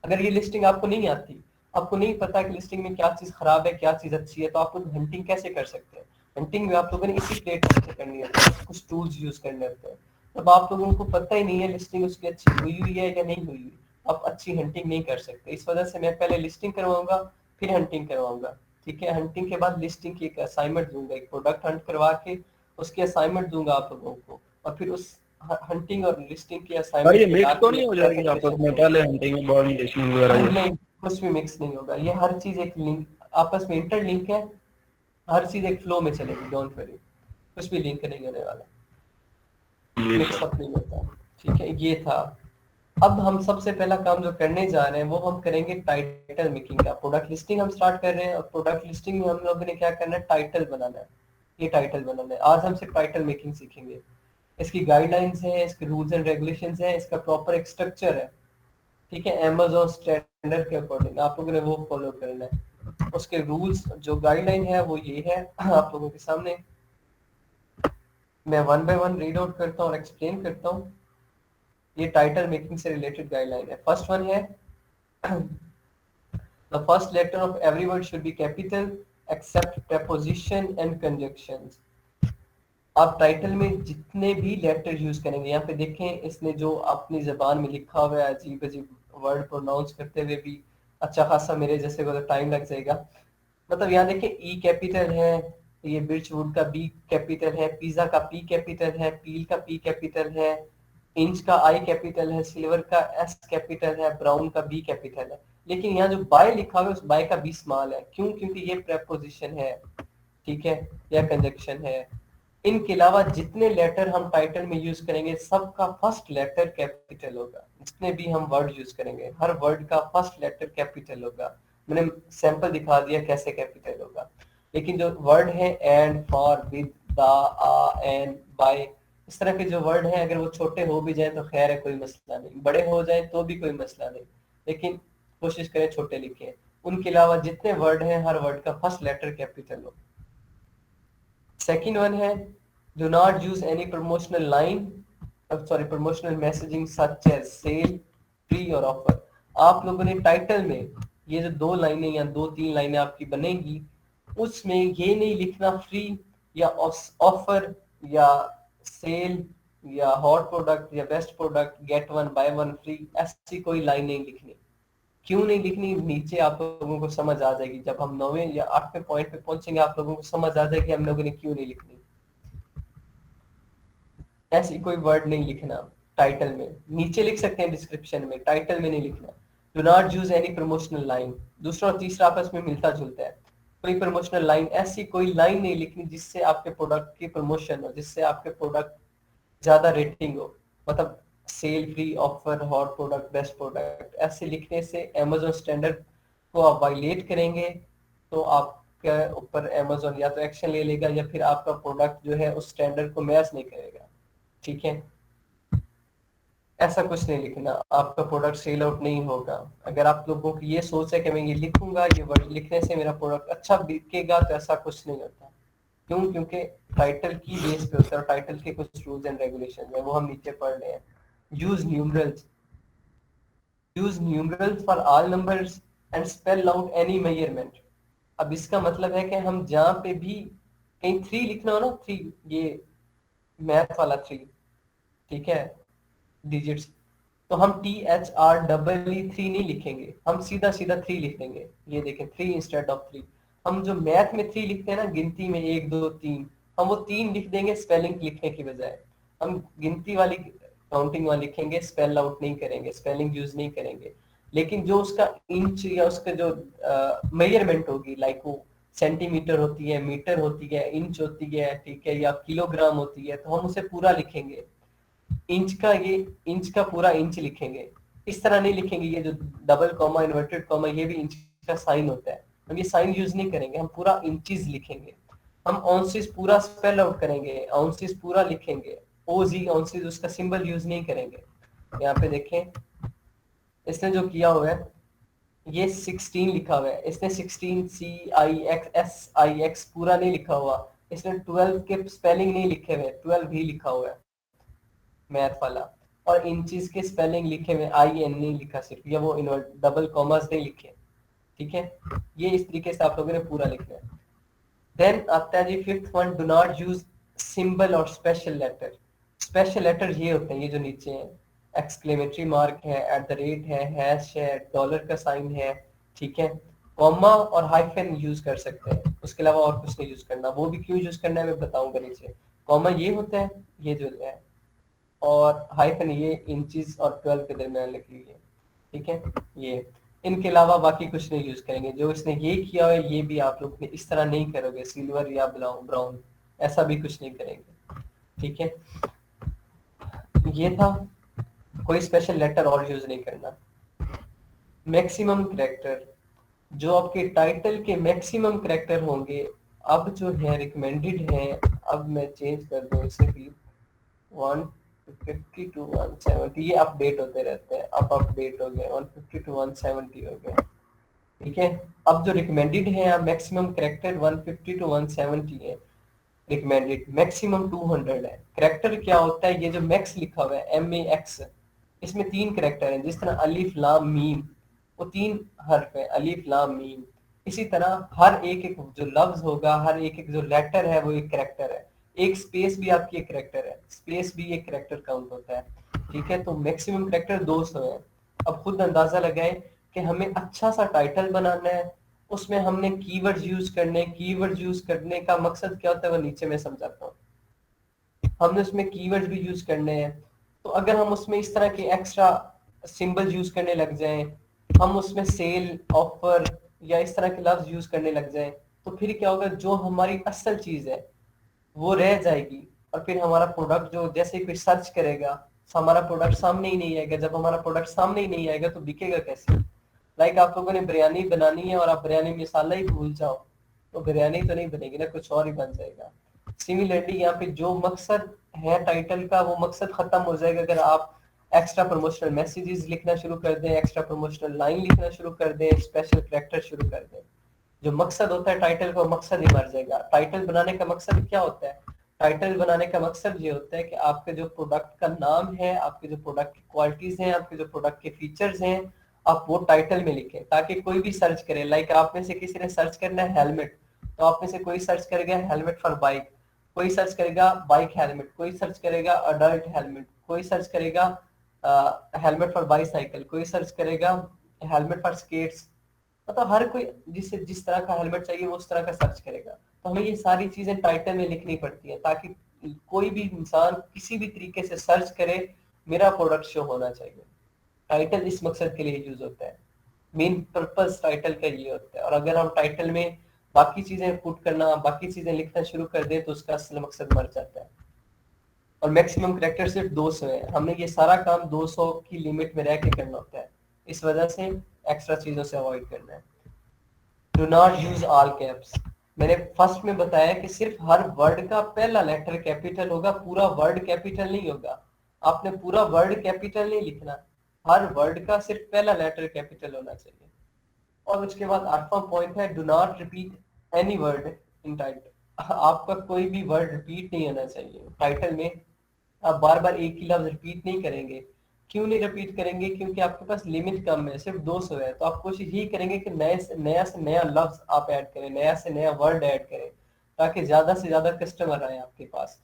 अगर ये लिस्टिंग आपको नहीं आती, आपको नहीं पता कि लिस्टिंग में क्या चीज खराब है क्या चीज अच्छी है, तो आप लोग हंटिंग कैसे कर सकते हैं। हंटिंग में आप लोगों ने इसी प्लेटफॉर्म से करनी होती है, कुछ टूल्स यूज करने होते हैं। तब आप लोगों को पता ही नहीं है लिस्टिंग उसकी अच्छी हुई हुई है या नहीं हुई हुई, आप अच्छी हंटिंग नहीं कर सकते। इस वजह से मैं पहले लिस्टिंग करवाऊंगा फिर हंटिंग करवाऊंगा, ठीक है। हंटिंग के बाद लिस्टिंग की एक असाइनमेंट दूंगा, एक प्रोडक्ट हंट करवा के उसकी असाइनमेंट दूंगा आप लोगों को, और फिर उस हंटिंग और लिस्टिंग की सर असाइनमेंट ये के मिक्स बाद तो में नहीं हो जाएगी आपस प्रेजेंटेशन में, दूंगा। पहले हंटिंग में बाद में लिस्टिंग वगैरह ये? नहीं, कुछ भी मिक्स नहीं होगा, ये हर चीज एक लिंक आपस में इंटरलिंक है, हर चीज एक फ्लो में चलेगी, डोंट वरी, कुछ भी लिंक नहीं होने वाला, जी मिक्स सर। अप नहीं होता। ठीक है, ये था। अब हम सबसे पहला काम जो करने जा रहे हैं वो हम करेंगे टाइटल मेकिंग का। प्रोडक्ट लिस्टिंग हम स्टार्ट कर रहे हैं, और प्रोडक्ट लिस्टिंग में हम लोगों ने क्या करना है, टाइटल बनाना है। ये टाइटल बनाना है, आज हम सिर्फ टाइटल मेकिंग सीखेंगे। इसकी गाइडलाइंस है, इसके रूल्स एंड रेगुलेशंस है, इसका प्रॉपर एक स्ट्रक्चर है। ठीक है, अमेज़न स्टैंडर्ड के अकॉर्डिंग आप लोगों ने वो फॉलो करना है। उसके रूल्स जो गाइडलाइन है वो ये है आप लोगों के सामने, मैं one by one read out करता हूँ और एक्सप्लेन करता हूँ। ये टाइटल मेकिंग से रिलेटेड गाइडलाइन है। फर्स्ट वन है, the first letter of every word should be capital except preposition and conjunctions। आप टाइटल में जितने भी लेटर यूज करेंगे, यहाँ पे देखें इसने जो अपनी जबान में लिखा हुआ है अजीब अजीब वर्ड प्रोनाउंस करते हुए भी अच्छा खासा मेरे जैसे को तो टाइम लग जाएगा। मतलब यहाँ देखें ई कैपिटल है, ये बिर्चवुड का बी कैपिटल है, पिज्जा का पी कैपिटल है, पील का पी कैपिटल है, इंच का आई कैपिटल है, सिल्वर का एस कैपिटल है, ब्राउन का बी कैपिटल है। लेकिन यहाँ जो बाय लिखा हुआ है उस बाय का बी स्मॉल है। क्यों? क्योंकि ये प्रेपोजिशन है, ठीक है, या कंजक्शन है। इनके अलावा जितने लेटर हम टाइटल में यूज करेंगे सबका फर्स्ट लेटर कैपिटल होगा। जितने भी हम वर्ड यूज करेंगे हर वर्ड का फर्स्ट लेटर कैपिटल होगा। मैंने सैंपल दिखा दिया कैसे कैपिटल होगा। लेकिन जो वर्ड है and, for, with, the, a, an, by, इस तरह के जो वर्ड हैं अगर वो छोटे हो भी जाए तो खैर है, कोई मसला नहीं, बड़े हो जाए तो भी कोई मसला नहीं, लेकिन कोशिश करें छोटे लिखें। उनके अलावा जितने वर्ड हैं हर वर्ड का फर्स्ट लेटर कैपिटल हो। सेकंड वन है, do not use any promotional line, promotional messaging such as sale, free और offer। आप लोगों ने टाइटल में ये जो दो लाइनें या दो तीन लाइनें आपकी बनेगी उसमें ये नहीं लिखना फ्री या ऑफर या सेल या हॉट प्रोडक्ट या best product, get one by one free, ऐसी कोई लाइन नहीं लिखनी। क्यों नहीं लिखनी, नीचे आप लोगों को समझ आ जाएगी। जब हम 9वें या 8वें पॉइंट पे पहुंचेंगे आप लोगों को समझ आ जाएगी हम लोगों ने क्यों नहीं लिखनी। ऐसी कोई वर्ड नहीं लिखना टाइटल में, नीचे लिख सकते हैं डिस्क्रिप्शन में, टाइटल में नहीं लिखना। Do not use any promotional line. दूसरा और तीसरा आपस में मिलता जुलता है। कोई प्रमोशनल लाइन, ऐसी कोई लाइन नहीं लिखनी जिससे आपके प्रोडक्ट की प्रमोशन हो, जिससे आपके प्रोडक्ट ज्यादा रेटिंग हो। मतलब sale, free, offer, hot product, best product, ऐसे लिखने से अमेजोन स्टैंडर्ड को आप वायलेट करेंगे तो आपके ऊपर अमेजोन या तो एक्शन ले लेगा या फिर आपका प्रोडक्ट जो है उस स्टैंडर्ड को मैच नहीं करेगा। ठीक है, ऐसा कुछ नहीं लिखना, आपका प्रोडक्ट सेल आउट नहीं होगा। अगर आप लोगों की ये सोच है कि मैं ये लिखूंगा, ये वर्ड लिखने से मेरा प्रोडक्ट अच्छा बिकेगा, तो ऐसा कुछ नहीं होता। क्यों? क्योंकि टाइटल की बेस पे होता है और टाइटल के कुछ रूल्स एंड रेगुलेशन है वो हम नीचे पढ़ रहे हैं। Use numerals, use numerals for all numbers and spell out any measurement. अब इसका मतलब है कि हम जहाँ पे भी कहीं 3 लिखना हो ना, 3, ये मैथ वाला 3, ठीक है, डिजिट्स, तो हम THR 3 नहीं लिखेंगे, हम सीधा सीधा 3 लिख देंगे। ये देखें 3 इंस्टेड ऑफ 3। हम जो मैथ में 3 लिखते हैं ना, गिनती में 1 2 3, हम वो 3 लिख देंगे स्पेलिंग लिखने की बजाय। हम गिनती वाली काउंटिंग वाली लिखेंगे, स्पेल आउट नहीं करेंगे, स्पेलिंग यूज नहीं करेंगे। लेकिन जो उसका इंच या उसका जो मेजरमेंट होगी, लाइक वो सेंटीमीटर होती है, मीटर होती है, इंच होती है, ठीक है, या किलोग्राम होती है, तो हम उसे पूरा लिखेंगे। इंच का, ये इंच का पूरा इंच लिखेंगे। इस तरह नहीं लिखेंगे ये जो डबल कॉमा, इन्वर्टेड कॉमा, ये भी इंच का साइन होता है, हम ये साइन यूज नहीं करेंगे, हम पूरा इंचेस लिखेंगे। हम ऑन्सिस पूरा स्पेल आउट करेंगे, ऑन्सिस पूरा लिखेंगे, ओजी ऑन्सिस उसका सिंबल यूज नहीं करेंगे। यहाँ पे देखें इसने जो किया हुआ है, ये 16 लिखा हुआ है, इसने 16 CIXSIX पूरा नहीं लिखा हुआ। इसने 12 के स्पेलिंग नहीं लिखे हुए, 12 ही लिखा हुआ है मैथ वाला। और इंचेस के स्पेलिंग लिखे हुए IN नहीं लिखा सिर्फ, या वो डबल कॉमास नहीं लिखे। ठीक है, ये इस तरीके से आप लोगों ने पूरा लिखना है। देन आता है जी fifth one, do not use symbol और स्पेशल लेटर। स्पेशल लेटर ये होते हैं, ये जो नीचे हैं, एक्सक्लेमेटरी मार्क है, @ है, हैश है, डॉलर का साइन है, ठीक है, कॉमा और हाइफन यूज कर सकते हैं, उसके अलावा और कुछ नहीं यूज करना। वो भी क्यों यूज करना है मैं बताऊंगा नीचे। कॉमा ये होता है, ये जो है, और हाइफन ये इंचेस और 12 के दरमियान लिखी हुई है, ठीक है। ये इनके अलावा बाकी कुछ नहीं यूज करेंगे। जो इसने ये किया है ये भी आप लोग इस तरह नहीं करोगे, सिल्वर या ब्राउन ऐसा भी कुछ नहीं करेंगे, ठीक है। ये था, कोई स्पेशल लेटर और यूज नहीं करना। मैक्सिमम करैक्टर, जो आपके टाइटल के मैक्सिमम करैक्टर होंगे अब जो है रिकमेंडेड है, अब मैं चेंज कर दूं इसे भी 150 टू 170, ये अपडेट होते रहते हैं, अब अपडेट हो गए 150 टू 170 हो गए, ठीक है। अब जो रिकमेंडेड है अब मैक्सिमम करैक्टर 150 टू 170 है रिकमेंडेड, मैक्सिमम 200 है। करैक्टर क्या होता है, ये जो मैक्स लिखा हुआ है MAX, इसमें 3 करैक्टर हैं। जिस तरह अलिफ लाम मीम, वो 3 हर्फ है, अलिफ लाम मीम। इसी तरह हर एक एक जो लफ्ज होगा, हर एक एक जो लेटर है वो एक करैक्टर है। एक स्पेस भी आपकी एक करैक्टर है, स्पेस भी एक करैक्टर काउंट होता है, ठीक है। तो मैक्सिमम करैक्टर 200 है। अब खुद अंदाजा लगाए कि हमें अच्छा सा टाइटल बनाना है, उसमें हमने कीवर्ड्स यूज करने, कीवर्ड्स यूज करने का मकसद क्या होता है वो नीचे मैं समझाता हूँ। हमने उसमें कीवर्ड्स भी यूज करने हैं, तो अगर हम उसमें इस तरह के एक्स्ट्रा सिंबल यूज करने लग जाएं, हम उसमें सेल, ऑफर या इस तरह के लफ्ज यूज करने लग जाएं, तो फिर क्या होगा, जो हमारी असल चीज है वो रह जाएगी। और फिर हमारा प्रोडक्ट जो जैसे ही कोई सर्च करेगा, हमारा प्रोडक्ट सामने ही नहीं आएगा। जब हमारा प्रोडक्ट सामने ही नहीं आएगा तो बिकेगा कैसे। लाइक आप लोगों ने बिरयानी बनानी है और आप बिरयानी मसाला ही भूल जाओ तो बिरयानी तो नहीं बनेगी ना, कुछ और ही बन जाएगा। सिमिलरली यहाँ पे जो मकसद है टाइटल का, वो मकसद खत्म हो जाएगा अगर आप एक्स्ट्रा प्रमोशनल मैसेजेस लिखना शुरू कर दें, एक्स्ट्रा प्रमोशनल लाइन लिखना शुरू कर दें, स्पेशल कैरेक्टर शुरू कर दें। जो मकसद होता है टाइटल का, मकसद ही मर जाएगा। टाइटल बनाने का मकसद क्या होता है, टाइटल बनाने का मकसद ये होता है कि आपके जो प्रोडक्ट का नाम है, आपके जो प्रोडक्ट की क्वालिटीज हैं, आपके जो प्रोडक्ट के फीचर्स हैं, आप वो टाइटल में लिखें ताकि कोई भी सर्च करे। लाइक आप में से किसी ने सर्च करना है हेलमेट, तो आप में से कोई सर्च करेगा हेलमेट फॉर बाइक, कोई सर्च करेगा बाइक हेलमेट, कोई सर्च करेगा अडल्ट हेलमेट, कोई सर्च करेगा हेलमेट फॉर बाईसाइकिल, कोई सर्च करेगा हेलमेट फॉर स्केट्स। मतलब हर कोई जिसे जिस तरह का हेलमेट चाहिए वो उस तरह का सर्च करेगा। तो हमें ये सारी चीजें टाइटल में लिखनी पड़ती है ताकि कोई भी इंसान किसी भी तरीके से सर्च करे, मेरा प्रोडक्ट शो होना चाहिए। टाइटल इस मकसद के लिए यूज होता है, मेन पर्पस टाइटल का ये होता है। और अगर हम टाइटल में बाकी चीजें पुट करना, बाकी चीजें लिखना शुरू कर दें तो उसका असल मकसद मर जाता है। और मैक्सिमम करैक्टर सिर्फ 200 है, हमने ये सारा काम 200 की लिमिट में रह के करना होता है, इस वजह से एक्स्ट्रा चीजों से अवॉइड करना है। Do not use all caps, मैंने फर्स्ट में बताया कि सिर्फ हर वर्ड का पहला लेटर कैपिटल होगा, पूरा वर्ड कैपिटल नहीं होगा। आपने पूरा वर्ड कैपिटल नहीं लिखना, हर वर्ड का सिर्फ पहला लेटर कैपिटल होना चाहिए। और उसके बाद 8वां पॉइंट है do not repeat any word in title, आपका कोई भी वर्ड रिपीट नहीं होना चाहिए टाइटल में। आप बार बार एक ही लफ्ज रिपीट नहीं करेंगे। क्यों नहीं रिपीट करेंगे, क्योंकि आपके पास लिमिट कम है, सिर्फ 200 है। तो आप कोशिश यही करेंगे कि नया से नया लफ्ज आप ऐड करें, नया से नया वर्ड ऐड करें, ताकि ज्यादा से ज्यादा कस्टमर आए आपके पास।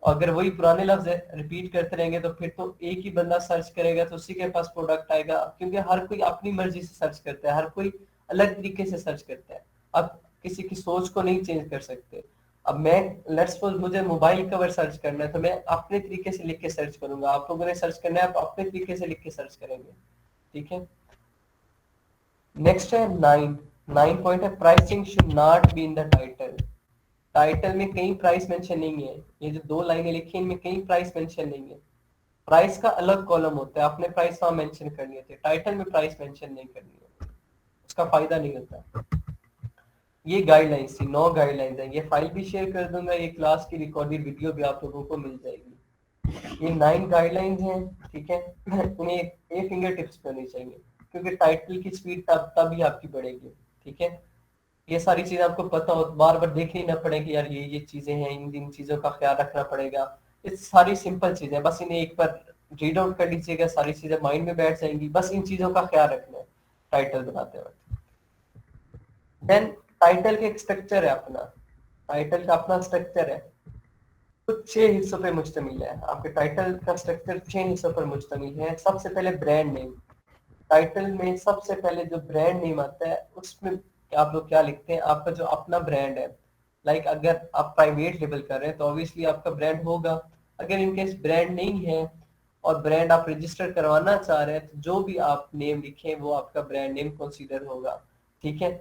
अगर वही पुराने लफ्ज रिपीट करते रहेंगे तो फिर तो एक ही बंदा सर्च करेगा तो उसी के पास प्रोडक्ट आएगा, क्योंकि हर कोई अपनी मर्जी से सर्च करता है, हर कोई अलग तरीके से सर्च करता है। अब किसी की सोच को नहीं चेंज कर सकते। अब मैं लेट्स सपोज मुझे मोबाइल कवर सर्च करना है तो मैं अपने तरीके से लिख के सर्च करूंगा, आप लोगों ने सर्च करना है आप अपने तरीके से लिख के सर्च करेंगे, ठीक है। नेक्स्ट है 9 पॉइंट है pricing should not be in the title. Title में कहीं प्राइस मेंशन नहीं है, ये जो 2 लाइनें लिखी हैं इनमें कहीं प्राइस मेंशन नहीं है। प्राइस का अलग कॉलम होता है, आपने प्राइस वहां मेंशन करनी होती है, टाइटल में प्राइस मेंशन नहीं करनी होती, उसका फायदा नहीं होता। ये गाइडलाइंस थी, 9 गाइडलाइंस है। ये फाइल भी शेयर कर दूंगा, ये क्लास की रिकॉर्डेड वीडियो भी आप लोगों को मिल जाएगी। ये 9 गाइडलाइंस हैं, ठीक है। उन्हें एक फिंगर टिप्स पे होनी चाहिए, क्योंकि टाइटल की स्पीड तभी आपकी बढ़ेगी, ठीक है। ये सारी चीजें आपको पता हो, बार बार देखनी ना पड़े कि यार ये चीजें हैं, इन चीजों का ख्याल रखना पड़ेगा। ये सारी सिंपल चीजें, बस इन्हें एक बार रीड आउट कर लीजिएगा, सारी चीजें माइंड में बैठ जाएंगी। बस इन चीजों का ख्याल रखना है टाइटल बनाते वक्त। देन टाइटल का एक स्ट्रक्चर है अपना, टाइटल का अपना स्ट्रक्चर है, कुछ 6 हिस्सों पे मुश्तमिल है। आपके टाइटल का स्ट्रक्चर 6 हिस्सों पर मुश्तमिल है। सबसे पहले ब्रांड नेम, टाइटल में सबसे पहले जो ब्रांड नेम आता है उसमें आप लोग क्या लिखते हैं, आपका जो अपना ब्रांड है। लाइक अगर आप प्राइवेट लेबल कर रहे हैं तो ऑब्वियसली आपका ब्रांड होगा। अगर इनकेस ब्रांड नहीं है और ब्रांड आप रजिस्टर करवाना चाह रहे हैं तो जो भी आप नेम लिखें वो आपका ब्रांड नेम कंसीडर होगा। ठीक है।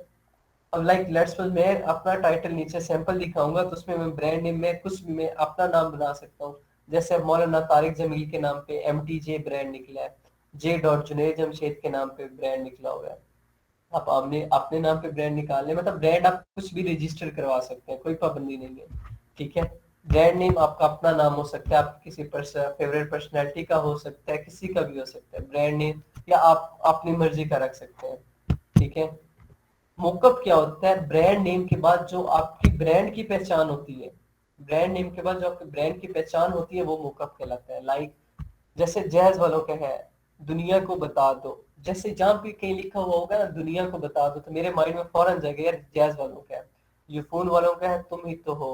अब लाइक लेट्स सपोज मैं अपना टाइटल नीचे सैंपल दिखाऊंगा तो उसमें मैं ब्रांड नेम में कुछ भी मैं अपना नाम बना सकता हूँ। जैसे अब मौलाना तारिक जमील के नाम पे MTJ ब्रांड निकला है, J. जमशेद के नाम पे ब्रांड निकला हुआ है। आप आपने अपने नाम पे ब्रांड निकालने, मतलब ब्रांड आप कुछ भी रजिस्टर करवा सकते हैं, कोई पाबंदी नहीं है। ठीक है। ब्रांड नेम आपका अपना नाम हो सकता है, आप किसी फेवरेट पर्सनैलिटी का हो सकता है, किसी का भी हो सकता है ब्रांड नेम, या आप अपनी मर्जी का रख सकते हैं। ठीक है। मोकअप क्या होता है, ब्रांड नेम के बाद जो आपकी ब्रांड की पहचान होती है, ब्रांड नेम के बाद जो आपके ब्रांड की पहचान होती है वो मोकअप कहलाता है। लाइक जैसे जैज वालों का है दुनिया को बता दो, जैसे जहां भी कहीं लिखा हुआ होगा ना दुनिया को बता दो तो मेरे माइंड में फौरन जाएगा यार जैज वालों का है। ये फोन वालों का है तुम ही तो हो।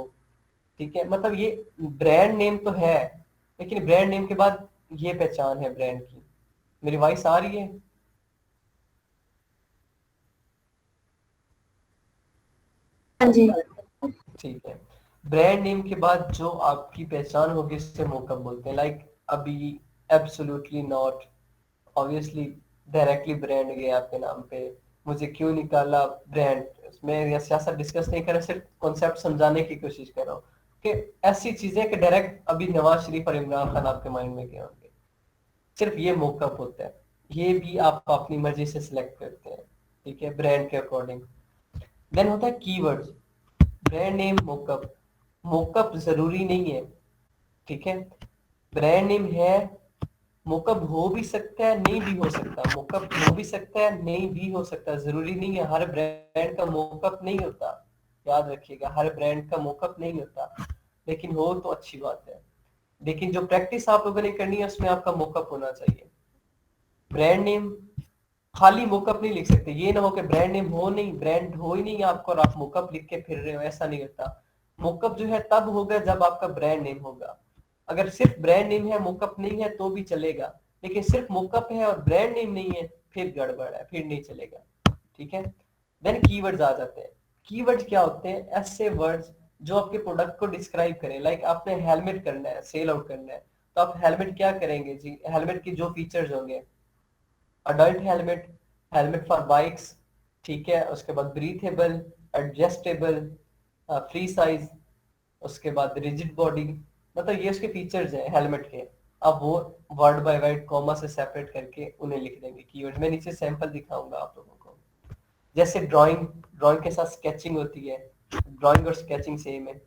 ठीक है। मतलब ये ब्रांड नेम तो है, लेकिन ब्रांड नेम के बाद ये पहचान है ब्रांड की। मेरी वॉइस आ रही है? हाँ जी। ठीक है। ब्रांड नेम के बाद जो आपकी पहचान होगी उससे मोकअप बोलते हैं। लाइक अभी absolutely not, obviously directly brand गया आपके नाम पे, मुझे क्यों निकाला ब्रांड, मैं सियासत डिस्कस नहीं कर रहा, सिर्फ कॉन्सेप्ट समझाने की कोशिश कर रहा हूँ कि ऐसी चीजें कि डायरेक्ट अभी नवाज शरीफ और इमरान खान आपके माइंड में गए होंगे, सिर्फ ये मोकअप होता है। ये भी आप अपनी मर्जी से सिलेक्ट करते हैं। ठीक है, ब्रांड के अकॉर्डिंग। देन होता है keywords. Brand name mockup, mockup जरूरी नहीं है। ठीक है। ब्रांड नेम है, मोकअप हो भी सकता है नहीं भी हो सकता, मोकअप हो भी सकता है नहीं भी हो सकता, जरूरी नहीं है। हर ब्रांड का मोकअप नहीं होता, याद रखिएगा, हर ब्रांड का मोकअप नहीं होता, लेकिन हो तो अच्छी बात है। लेकिन जो प्रैक्टिस आप लोगों ने करनी है उसमें आपका मोकअप होना चाहिए। ब्रांड नेम खाली मोकअप नहीं लिख सकते, ये ना हो कि ब्रांड नेम हो नहीं, ब्रांड हो ही नहीं आपको और आप मोकअप लिख के फिर रहे हो, ऐसा नहीं होता। मोकअप जो है तब होगा जब आपका ब्रांड नेम होगा। अगर सिर्फ ब्रांड नेम है मोकअप नहीं है तो भी चलेगा, लेकिन सिर्फ मोकअप है और ब्रांड नेम नहीं है फिर गड़बड़ है, फिर नहीं चलेगा। ठीक है। देन कीवर्ड्स आ जाते हैं। कीवर्ड्स क्या होते हैं, ऐसे वर्ड्स जो आपके प्रोडक्ट को डिस्क्राइब करें। लाइक आपने हेलमेट करना है, सेल आउट करना है, तो आप हेलमेट क्या करेंगे जी, हेलमेट के जो फीचर्स होंगे, adult helmet, helmet for bikes, ठीक है, उसके बाद ब्रीथेबल, एडजस्टेबल, फ्री साइज, उसके बाद रिजिड बॉडी, मतलब ये उसके फीचर्स हैं हेलमेट के। अब वो वर्ड बाय वर्ड कॉमा से सेपरेट करके उन्हें लिख देंगे कीवर्ड। मैं नीचे सैंपल दिखाऊंगा आप लोगों को। जैसे ड्राइंग, ड्राइंग के साथ स्केचिंग होती है, ड्राइंग और स्केचिंग सेम है।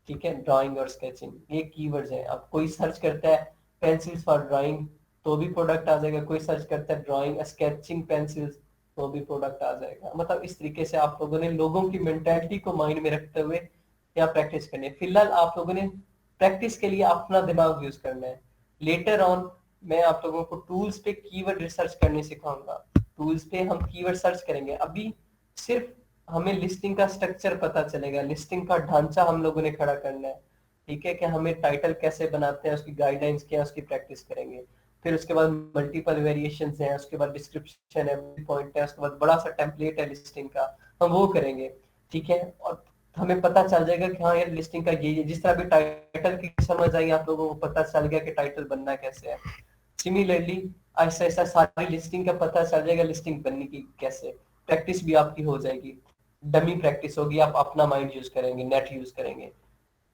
ठीक है, ड्राइंग और स्केचिंग ये कीवर्ड्स हैं। अब कोई सर्च करता है पेंसिल्स फॉर ड्राइंग तो भी प्रोडक्ट आ जाएगा, कोई सर्च करता है ड्राइंग स्केचिंग पेंसिल्स तो भी प्रोडक्ट आ जाएगा। मतलब इस तरीके से आप लोगों ने लोगों की मेंटालिटी को माइंड में रखते हुए क्या प्रैक्टिस करनी है। फिलहाल आप लोगों ने प्रैक्टिस के लिए अपना दिमाग यूज करना है। लेटर ऑन मैं आप लोगों को टूल्स पे कीवर्ड रिसर्च करने सिखाऊंगा। टूल्स पे हम कीवर्ड सर्च करेंगे। अभी सिर्फ हमें लिस्टिंग का स्ट्रक्चर पता चलेगा, लिस्टिंग का ढांचा हम लोगों ने खड़ा करना है। ठीक है, कि हमें टाइटल कैसे बनाते हैं, उसकी गाइडलाइंस क्या है, उसकी प्रैक्टिस करेंगे। फिर उसके बाद मल्टीपल वेरिएशंस हैं, उसके बाद डिस्क्रिप्शन है, पॉइंट है, उसके बाद बड़ा सा टेम्पलेट है लिस्टिंग का, हम वो करेंगे। ठीक है, और हमें पता चल जाएगा कि हाँ यार लिस्टिंग का ये जिस तरह भी टाइटल की समझ आई आप लोगों को पता चल गया कि टाइटल बनना कैसे है। सिमिलरली ऐसा ऐसा सारी लिस्टिंग का पता चल जाएगा लिस्टिंग बनने की कैसे। प्रैक्टिस भी आपकी हो जाएगी, डमी प्रैक्टिस होगी, आप अपना माइंड यूज करेंगे, नेट यूज करेंगे।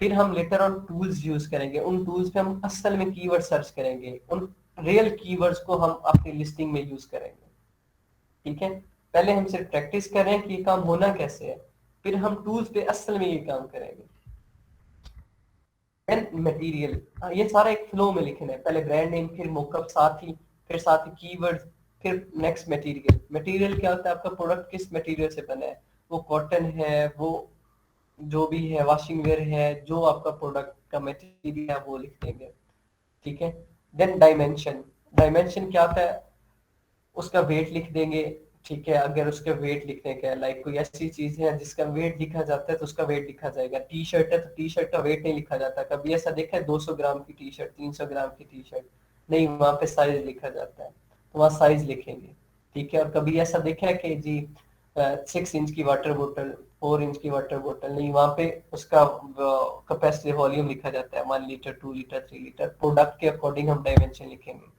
फिर हम लेटर ऑन टूल्स यूज करेंगे, उन टूल्स पे हम असल में कीवर्ड सर्च करेंगे, उन रियल कीवर्ड्स को हम अपनी लिस्टिंग में यूज करेंगे। ठीक है, पहले हम सिर्फ प्रैक्टिस कर रहे हैं कि ये काम होना कैसे है, फिर हम टूल्स पे असल में ये काम करेंगे। देन मटेरियल, ये सारा एक फ्लो में लिखना है, पहले ब्रांड नेम, फिर मोकअप साथ ही, फिर साथ ही कीवर्ड्स, फिर नेक्स्ट मटेरियल। मटेरियल क्या होता है, आपका प्रोडक्ट किस मटेरियल से बना है, वो कॉटन है, वो जो भी है वॉशिंग वेयर है, जो आपका प्रोडक्ट का मटेरियल है वो लिख देंगे। ठीक है। देन डायमेंशन, डायमेंशन क्या होता है, उसका वेट लिख देंगे। ठीक है, अगर उसका वेट लिखने का है, लाइक कोई ऐसी चीज है जिसका वेट लिखा जाता है तो उसका वेट लिखा जाएगा। टी शर्ट है तो टी शर्ट का वेट नहीं लिखा जाता, कभी ऐसा देखा है 200 ग्राम की टी शर्ट, 300 ग्राम की टी शर्ट, नहीं, वहां पे साइज लिखा जाता है, तो वहां साइज लिखेंगे। ठीक है। और कभी ऐसा देखा है कि जी 6 इंच की वाटर बोतल, 4 इंच की वाटर बोतल नहीं, वहां पे उसका कैपेसिटी वॉल्यूम लिखा जाता है 1 लीटर, 2 लीटर, 3 लीटर। प्रोडक्ट के अकॉर्डिंग हम डायमेंशन लिखेंगे।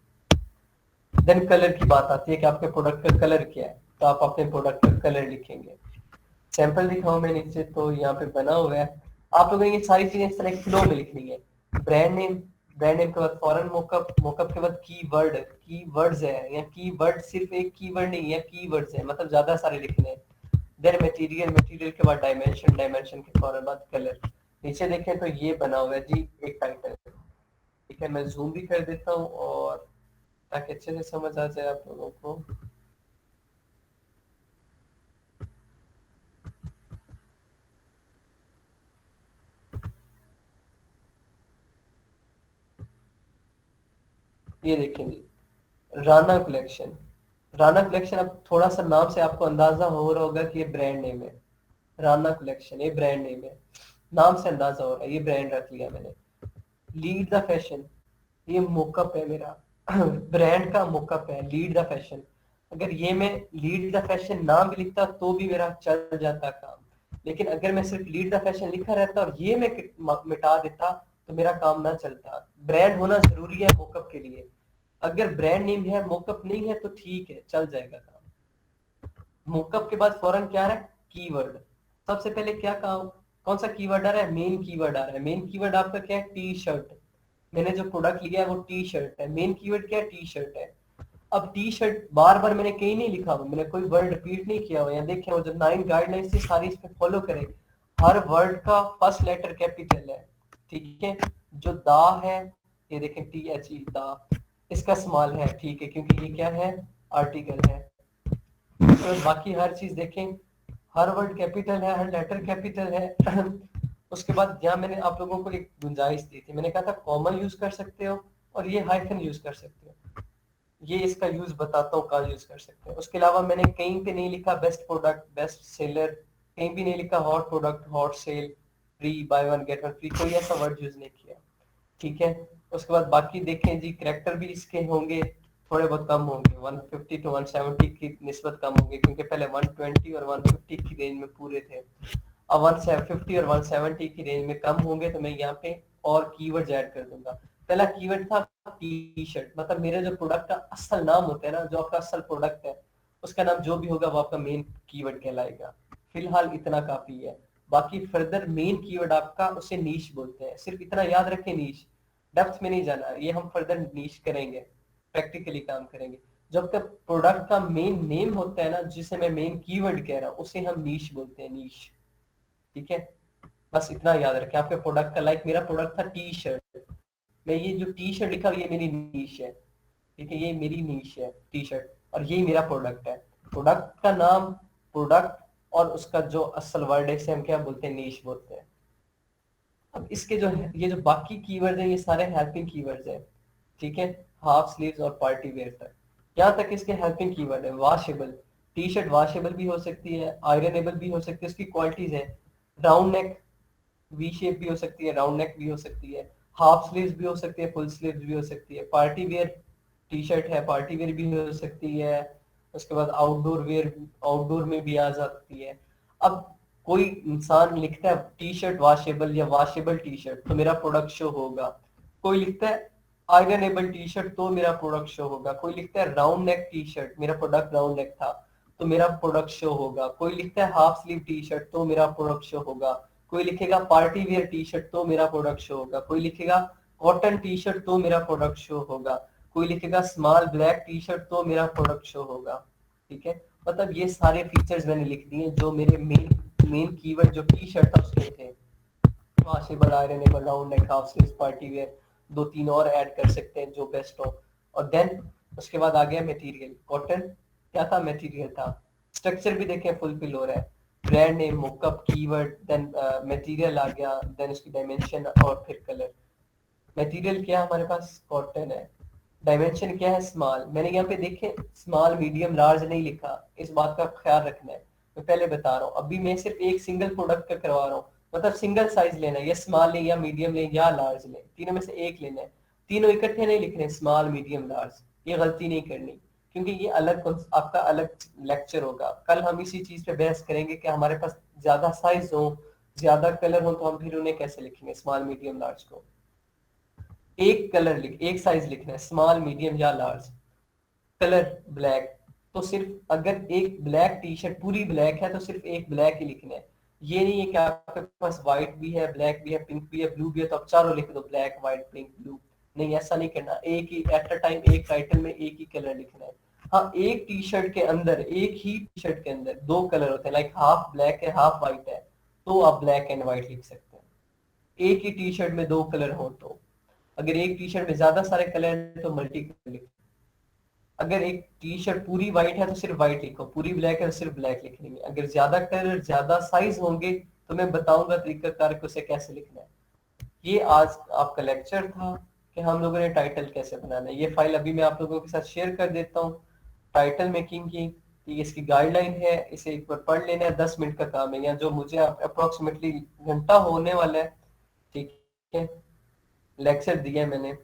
देन कलर की बात आती है कि आपके प्रोडक्ट का कलर क्या है, तो आप अपने प्रोडक्ट का कलर लिखेंगे। सैंपल दिखाऊं मैं नीचे, तो यहाँ पे बना हुआ है। आप लोगों ने ये सारी चीजें इस तरह एक फ्लो में लिखनी है। ब्रांड नेम, ब्रांड नेम के बाद फॉरेन मोकअप, मोकअप के बाद कीवर्ड, कीवर्ड्स है, या कीवर्ड सिर्फ एक कीवर्ड नहीं है, कीवर्ड्स है, मतलब ज्यादा सारे लिखने हैं। देन मटेरियल, मटेरियल के बाद डायमेंशन, डायमेंशन के फौरन बाद कलर। नीचे देखें तो ये बना हुआ है जी एक टाइटल। ठीक है, मैं जूम भी कर देता हूँ और ताकि अच्छे से समझ आ जाए आप लोगों को। ये देखें जी, राना कलेक्शन। राना कलेक्शन, अब थोड़ा सा नाम से आपको अंदाजा हो रहा होगा कि ये ब्रांड नेम है। राना कलेक्शन ये ब्रांड नेम है, नाम से अंदाजा हो रहा है, ये ब्रांड रख लिया मैंने। लीड द फैशन, ये मोकअप है मेरा ब्रांड का मोकअप है, लीड द फैशन। अगर ये मैं लीड द फैशन नाम भी लिखता तो भी मेरा चल जाता काम, लेकिन अगर मैं सिर्फ लीड द फैशन लिखा रहता और ये मैं मिटा देता तो मेरा काम ना चलता। ब्रांड होना जरूरी है मोकअप के लिए। अगर ब्रांड नेम है, मोकअप नहीं है, तो ठीक है, चल जाएगा काम। मोकअप के बाद फौरन क्या आ रहा है, कीवर्ड। सबसे पहले क्या काम, कौन सा कीवर्ड आ रहा है, मेन कीवर्ड आ रहा है। मेन कीवर्ड आपका क्या है, टी शर्ट। मैंने जो प्रोडक्ट लिया है वो टी शर्ट है, मेन कीवर्ड क्या है, टी शर्ट है। अब टी शर्ट बार बार मैंने कहीं नहीं लिखा हुआ, मैंने कोई वर्ड रिपीट नहीं किया हुआ। यहाँ देखें वो जो 9 गाइडलाइंस थी सारी इस पे फॉलो करें। हर वर्ड का फर्स्ट लेटर कैपिटल है, ठीक है। जो दा है, ये देखें THE दा, इसका स्मॉल है, ठीक है, क्योंकि ये क्या है, आर्टिकल है। तो बाकी हर चीज देखें, हर वर्ड कैपिटल है, हर लेटर कैपिटल है उसके बाद यहाँ मैंने आप लोगों को एक गुंजाइश दी थी, मैंने कहा था कॉमा यूज कर सकते हो और ये हाइफन यूज कर सकते हो। ये इसका यूज बताता हूँ कहाँ यूज कर सकते हो। उसके अलावा मैंने कहीं पे नहीं लिखा बेस्ट प्रोडक्ट, बेस्ट सेलर, कहीं भी नहीं लिखा hot product, hot sale, free, buy one get one free, कोई ऐसा वर्ड यूज नहीं किया, ठीक है। उसके बाद बाकी देखें जी, करेक्टर भी इसके होंगे थोड़े बहुत कम होंगे, 150 to 170 की निस्बत कम होंगे, क्योंकि पहले 120 और 150 की रेंज में पूरे थे। अब 150 और 170 की रेंज में कम होंगे, तो मैं यहाँ पे और कीवर्ड्स ऐड कर दूंगा। पहला कीवर्ड था टी शर्ट, मतलब मेरे जो प्रोडक्ट का असल नाम होता है ना, जो आपका असल प्रोडक्ट है उसका नाम जो भी होगा वो आपका मेन कीवर्ड कहलाएगा। फिलहाल इतना काफी है। बाकी फर्दर मेन कीवर्ड आपका, उसे नीश बोलते हैं, सिर्फ इतना याद रखें, नीश, डेप्थ में नहीं जाना, ये हम फर्दर नीश करेंगे, प्रैक्टिकली काम करेंगे। जब तक प्रोडक्ट का मेन नेम होता है ना, जिसे मैं मेन कीवर्ड कह रहा हूँ, उसे हम नीश बोलते हैं, नीश, ठीक है। बस इतना याद रखें आपके प्रोडक्ट का। लाइक मेरा प्रोडक्ट था टी शर्ट, मैं ये जो टी शर्ट लिखा ये मेरी नीश है, ठीक है, ये मेरी नीश है टी शर्ट, और ये मेरा प्रोडक्ट है। प्रोडक्ट का नाम, प्रोडक्ट और उसका जो असल वर्ड है इसे हम क्या बोलते हैं, नीश बोलते हैं। अब इसके जो है, ये जो बाकी कीवर्ड है ये सारे हेल्पिंग कीवर्ड्स हैं, ठीक है, हाफ स्लीव्स और पार्टी वेयर तक। यहाँ तक इसके हेल्पिंग कीवर्ड है। वॉशेबल, टी शर्ट वॉशेबल भी हो सकती है, आयरनेबल भी हो सकती है, उसकी क्वालिटीज है। राउंड नेक, वी शेप भी हो सकती है, राउंड नेक भी हो सकती है, हाफ स्लीव्स भी हो सकती है, फुल स्लीव्स भी हो सकती है। पार्टी वेयर टी शर्ट है, पार्टी वेयर भी हो सकती है। उसके बाद आउटडोर वेयर, आउटडोर में भी आ सकती है। अब कोई इंसान लिखता है टी शर्ट वॉशेबल या वॉशेबल टी शर्ट, तो मेरा प्रोडक्ट शो होगा। कोई लिखता है आयरनेबल टी शर्ट, तो मेरा प्रोडक्ट शो होगा। कोई लिखता है राउंड नेक टी शर्ट, मेरा प्रोडक्ट राउंड नेक था, तो मेरा प्रोडक्ट शो होगा। कोई लिखता है हाफ स्लीव टी शर्ट, तो मेरा प्रोडक्ट शो होगा। कोई लिखेगा पार्टी वेयर टी शर्ट, तो मेरा प्रोडक्ट शो होगा। कोई लिखेगा कॉटन टी शर्ट, तो मेरा प्रोडक्ट शो होगा। कोई लिखेगा स्मॉल ब्लैक टी शर्ट, तो मेरा प्रोडक्ट शो होगा, ठीक है। मतलब ये सारे फीचर्स मैंने लिख दिए जो मेरे मेन कीवर्ड जो टी शर्ट था उसके थे। Washable, ironable, round neck, half sleeves, party wear, 2-3 और ऐड कर सकते हैं जो बेस्ट हो। और देन उसके बाद आ गया मटेरियल। कॉटन क्या था, मटेरियल था। स्ट्रक्चर भी देखें फुलफिल हो रहा है, brand name, mockup, keyword, then material आ गया, देन उसकी डायमेंशन और फिर कलर। मटेरियल क्या है हमारे पास, कॉटन है। डायमेंशन क्या है, स्मॉल। मैंने यहाँ पे देखे स्मॉल, मीडियम, लार्ज नहीं लिखा, इस बात का ख्याल रखना है, मैं पहले बता रहा हूँ। अभी मैं सिर्फ एक सिंगल प्रोडक्ट का करवा रहा हूँ, मतलब सिंगल साइज लेना है, या स्मॉल लें या मीडियम लें या लार्ज लें, तीनों में से एक लेना है। तीनों इकट्ठे नहीं लिखने, स्मॉल, मीडियम, लार्ज, ये गलती नहीं करनी, क्योंकि ये आपका अलग लेक्चर होगा। कल हम इसी चीज पे बहस करेंगे कि हमारे पास ज्यादा साइज हो, ज्यादा कलर हो, तो हम फिर उन्हें कैसे लिखेंगे, स्मॉल मीडियम लार्ज को। एक साइज लिखना है, स्मॉल मीडियम या लार्ज। कलर ब्लैक, तो सिर्फ अगर एक ब्लैक टी शर्ट पूरी ब्लैक है तो सिर्फ एक ब्लैक ही लिखना है। ये नहीं है कि आपके पास व्हाइट भी है, ब्लैक भी है, पिंक भी है, ब्लू भी है, तो आप चारों लिख दो, ब्लैक व्हाइट पिंक ब्लू। नहीं, ऐसा नहीं करना। एक ही एट अ टाइम एक टाइटल में एक ही कलर लिखना है। हाँ, एक टी शर्ट के अंदर, एक ही टी शर्ट के अंदर दो कलर होते हैं, लाइक हाफ ब्लैक है हाफ व्हाइट है, तो आप ब्लैक एंड व्हाइट लिख सकते हैं। एक ही टी शर्ट में दो कलर हो तो। अगर एक टी शर्ट में ज्यादा सारे कलर हैं तो मल्टी कलर लिखो। अगर एक टी शर्ट पूरी व्हाइट है तो सिर्फ व्हाइट लिखो, पूरी ब्लैक है तो सिर्फ ब्लैक लिखनी है। अगर ज्यादा कलर ज्यादा साइज होंगे तो मैं बताऊंगा तरीकाकार को उसे कैसे लिखना है। ये आज आपका लेक्चर था कि हम लोगों ने टाइटल कैसे बनाना है। ये फाइल अभी मैं आप लोगों के साथ शेयर कर देता हूँ, टाइटल मेकिंग की। ठीक है, इसकी गाइडलाइन है, इसे एक बार पढ़ लेना है, 10 मिनट का काम है, या जो मुझे अप्रोक्सीमेटली घंटा होने वाला है। ठीक है, लेक्चर दिया है मैंने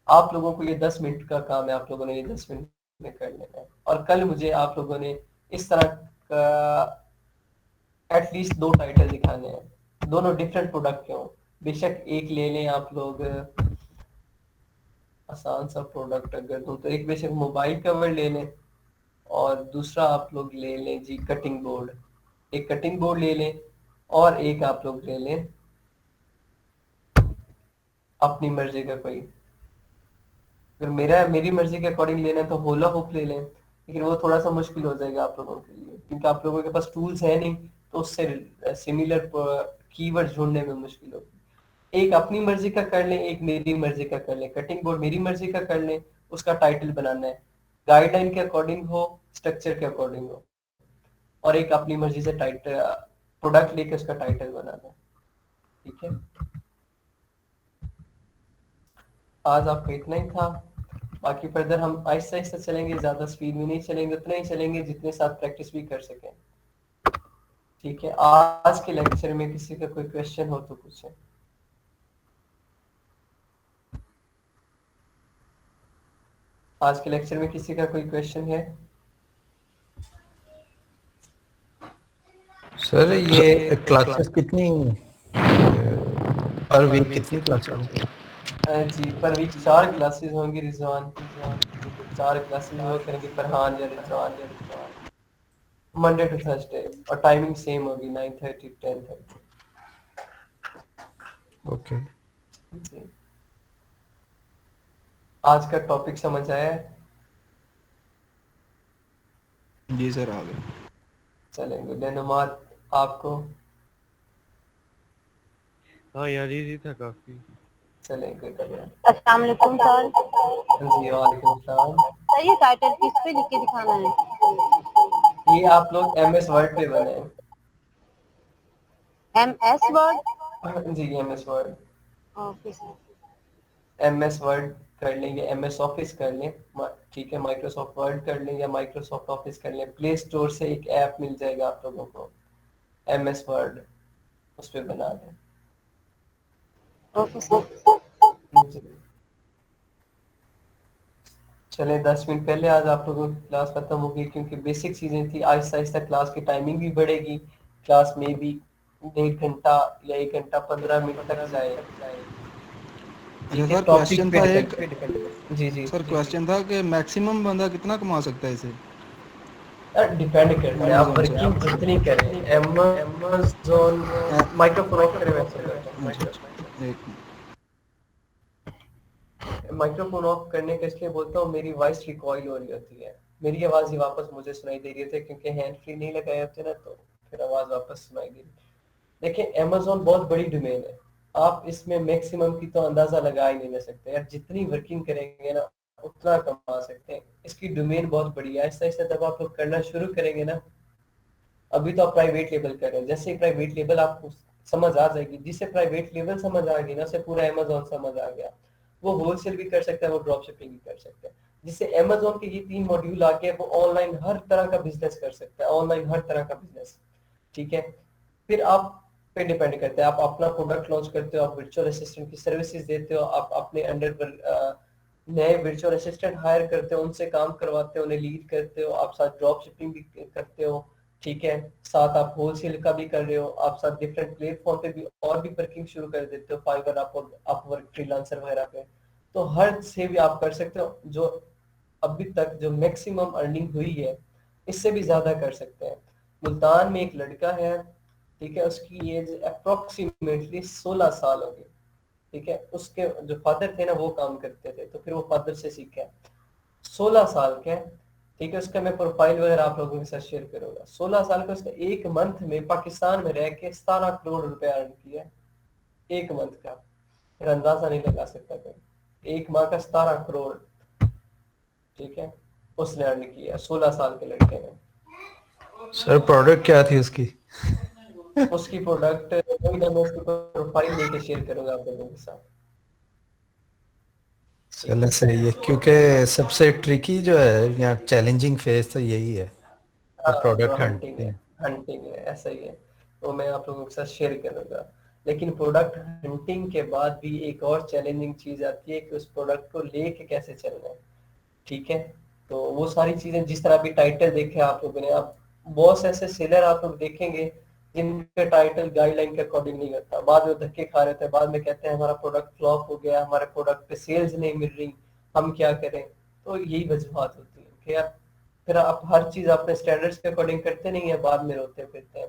आप लोगों को, ये 10 मिनट का काम है, आप लोगों ने ये 10 मिनट में कर लेना है। और कल मुझे आप लोगों ने इस तरह का एटलीस्ट दो टाइटल दिखाने हैं, दोनों डिफरेंट प्रोडक्ट के हों। बेशक एक ले लें आप लोग, आसान सा प्रोडक्ट अगर दूं तो एक बेशक मोबाइल कवर ले लें, और दूसरा आप लोग ले लें जी कटिंग बोर्ड। एक कटिंग बोर्ड ले लें, और एक आप लोग ले लें अपनी मर्जी का कोई। अगर मेरी मर्जी के अकॉर्डिंग लेना है तो होला हुप ले लें, लेकिन वो थोड़ा सा मुश्किल हो जाएगा आप लोगों के लिए, क्योंकि आप लोगों के पास टूल्स है नहीं, तो उससे सिमिलर कीवर्ड ढूंढने में मुश्किल होगी। एक अपनी मर्जी का कर लें, एक मेरी मर्जी का कर लें। कटिंग बोर्ड मेरी मर्जी का कर लें, उसका टाइटल बनाना है गाइडलाइन के अकॉर्डिंग हो, स्ट्रक्चर के अकॉर्डिंग हो। और एक अपनी मर्जी से टाइटल प्रोडक्ट लेके उसका टाइटल बनाना है। ठीक है, आज आपका इतना ही था। बाकी फर्दर हम आहिस्ता आहिस्ता चलेंगे, ज्यादा स्पीड में नहीं चलेंगे, उतना ही चलेंगे जितने साथ प्रैक्टिस भी कर सकें। ठीक है, आज के लेक्चर में किसी का कोई क्वेश्चन हो तो पूछें। आज के लेक्चर में किसी का कोई क्वेश्चन है? सर ये क्लासेस कितनी पर वीक कितनी क्लासेस? जी, पर वीक 4 क्लासेस होंगी रिजवान। 4 क्लासेस हुआ करेंगे फरहान या रिजवान, मंडे टू थर्सडे, और टाइमिंग सेम होगी 9:30 10:30। ओके, जी, आज का टॉपिक समझ आया है? जी सर आ गए। चलेंगे धन्यवाद आपको। हाँ यार इजी था काफी। चलेंगे बढ़िया। अस्सलाम वालेकुम सर। जी वालेकुम सलाम। सर ये टाइटल किस पे लिख के दिखाना है? ये आप लोग MS वर्ड पे बनाए। MS word? जी MS word. Okay sir. MS word कर लें या MS ऑफिस कर लें, ठीक है, माइक्रोसॉफ्ट वर्ड कर लें या माइक्रोसॉफ्ट ऑफिस कर लें। प्ले स्टोर से एक ऐप मिल जाएगा आप लोगों को MS वर्ड, उस पर बना दें। Okay sir. जी। चले 10 मिनट पहले आज आप लोगों की क्लास खत्म होगी, क्योंकि बेसिक चीजें थी। आहिस्ता आहिस्ता क्लास की टाइमिंग भी बढ़ेगी, क्लास में भी 1.5 घंटा या 1 घंटा 15 मिनट तक जाए। अच्छा ठीक है, सर, टॉपिक क्वेश्चन पे था डिपेंड एक। करता। जी जी सर क्वेश्चन था कि मैक्सिमम बंदा कितना कमा सकता है इसे डिपेंड करता है आप अमेजोन से? वर्किंग कितनी करें। Amazon माइक्रोफोन ऑफ करें, मैं समझाता हूँ। अच्छा अच्छा, एक माइक्रोफोन ऑफ करने का इसलिए बोलता हूँ, मेरी वॉइस रिकॉइल हो रही होती है, मेरी आवाज ही वापस मुझे सुनाई दे रही होती है, क्योंकि हैंड फ्री नहीं लगाए होते ना, तो फिर आवाज वापस सुनाई दे रही। देखिए, Amazon बहुत बड़ी डोमेन है, आप इसमें मैक्सिमम की तो अंदाजा लगा ही नहीं ले सकते यार। जितनी वर्किंग करेंगे ना उतना कमा सकते हैं। इसकी डोमेन बहुत बड़ी है। ऐसा ऐसा जब आप लोग करना शुरू करेंगे ना, अभी तो आप प्राइवेट लेबल कर रहे हैं, जैसे प्राइवेट लेबल आपको समझ आ जाएगी, जिसे प्राइवेट लेबल समझ आ गई ना, उसे पूरा Amazon समझ आ गया। वो होलसेल भी कर सकता है, वो ड्रॉप शिपिंग भी कर सकता है। जिससे Amazon के ये 3 मॉड्यूल आ गए, वो ऑनलाइन हर तरह का बिजनेस कर सकता है, ऑनलाइन हर तरह का बिजनेस। ठीक है, फिर आप पे डिपेंड करता है, आप अपना प्रोडक्ट लॉन्च करते हो, आप वर्चुअल असिस्टेंट की सर्विसेज देते हो, आप अपने अंडर पर नए वर्चुअल असिस्टेंट हायर करते हो, उनसे काम करवाते हो, उन्हें लीड करते हो, आप साथ ड्रॉप शिपिंग भी करते हो, ठीक है, साथ आप होलसेल का भी कर रहे हो, आप साथ डिफरेंट प्लेटफॉर्म पे भी और भी वर्किंग शुरू कर देते हो, फाइवर, अपवर्क, फ्रीलांसर वगैरह पे। तो हर से भी आप कर सकते हो। जो अभी तक जो मैक्सिमम अर्निंग हुई है, इससे भी ज्यादा कर सकते हैं। मुल्तान में एक लड़का है, ठीक है, उसकी एज अप्रोक्सीमेटली 16 साल होगी, ठीक है, उसके जो फादर थे ना वो काम करते थे, तो फिर वो फादर से सीखा। 16 साल के, ठीक है, उसका मैं प्रोफाइल वगैरह आप लोगों के साथ शेयर करूंगा। 16 साल का उसने एक मंथ में पाकिस्तान में रह के 17 करोड़ रुपए अर्न किया, एक मंथ का। फिर अंदाजा नहीं लगा सकता कोई, एक माह का 17 करोड़, ठीक है, उसने अर्न किया 16 साल के लड़के ने। सर प्रोडक्ट क्या थी उसकी? उसकी प्रोडक्ट वही ना, मैं उसकी प्रोफाइल लेके शेयर करूंगा आप लोगों के साथ। चलो सही है, क्योंकि सबसे ट्रिकी जो है या चैलेंजिंग फेज तो यही है, हाँ, ये जो प्रोडक्ट हंटिंग है, हंटिंग। हंटिंग है, ऐसा ही है। तो मैं आप लोगों के साथ शेयर करूंगा। लेकिन प्रोडक्ट हंटिंग के बाद भी एक और चैलेंजिंग चीज आती है कि उस प्रोडक्ट को लेके कैसे चलना है, ठीक है। तो वो सारी चीजें, जिस तरह अभी टाइटल देखे आप लोगों ने, अब बहुत से ऐसे सेलर आप लोग देखेंगे जिनके टाइटल गाइडलाइन के अकॉर्डिंग नहीं होता, बाद में धक्के खा रहे थे, बाद में कहते हैं हमारा प्रोडक्ट फ्लॉप हो गया, हमारे प्रोडक्ट पे सेल्स नहीं मिल रही, हम क्या करें। तो यही वजूहत होती है कि यार फिर आप हर चीज अपने स्टैंडर्ड्स के अकॉर्डिंग करते नहीं है, बाद में रोते फिरते हैं।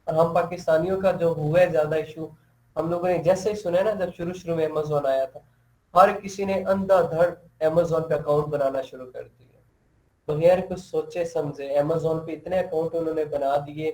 और हम पाकिस्तानियों का जो हुआ है ज्यादा इशू, हम लोगों ने जैसे ही सुना है ना, जब शुरू शुरू में अमेजोन आया था, हर किसी ने अंधाधड़ अमेजोन पे अकाउंट बनाना शुरू कर दिया, बगैर कुछ सोचे समझे। अमेजोन पे इतने अकाउंट उन्होंने बना दिए,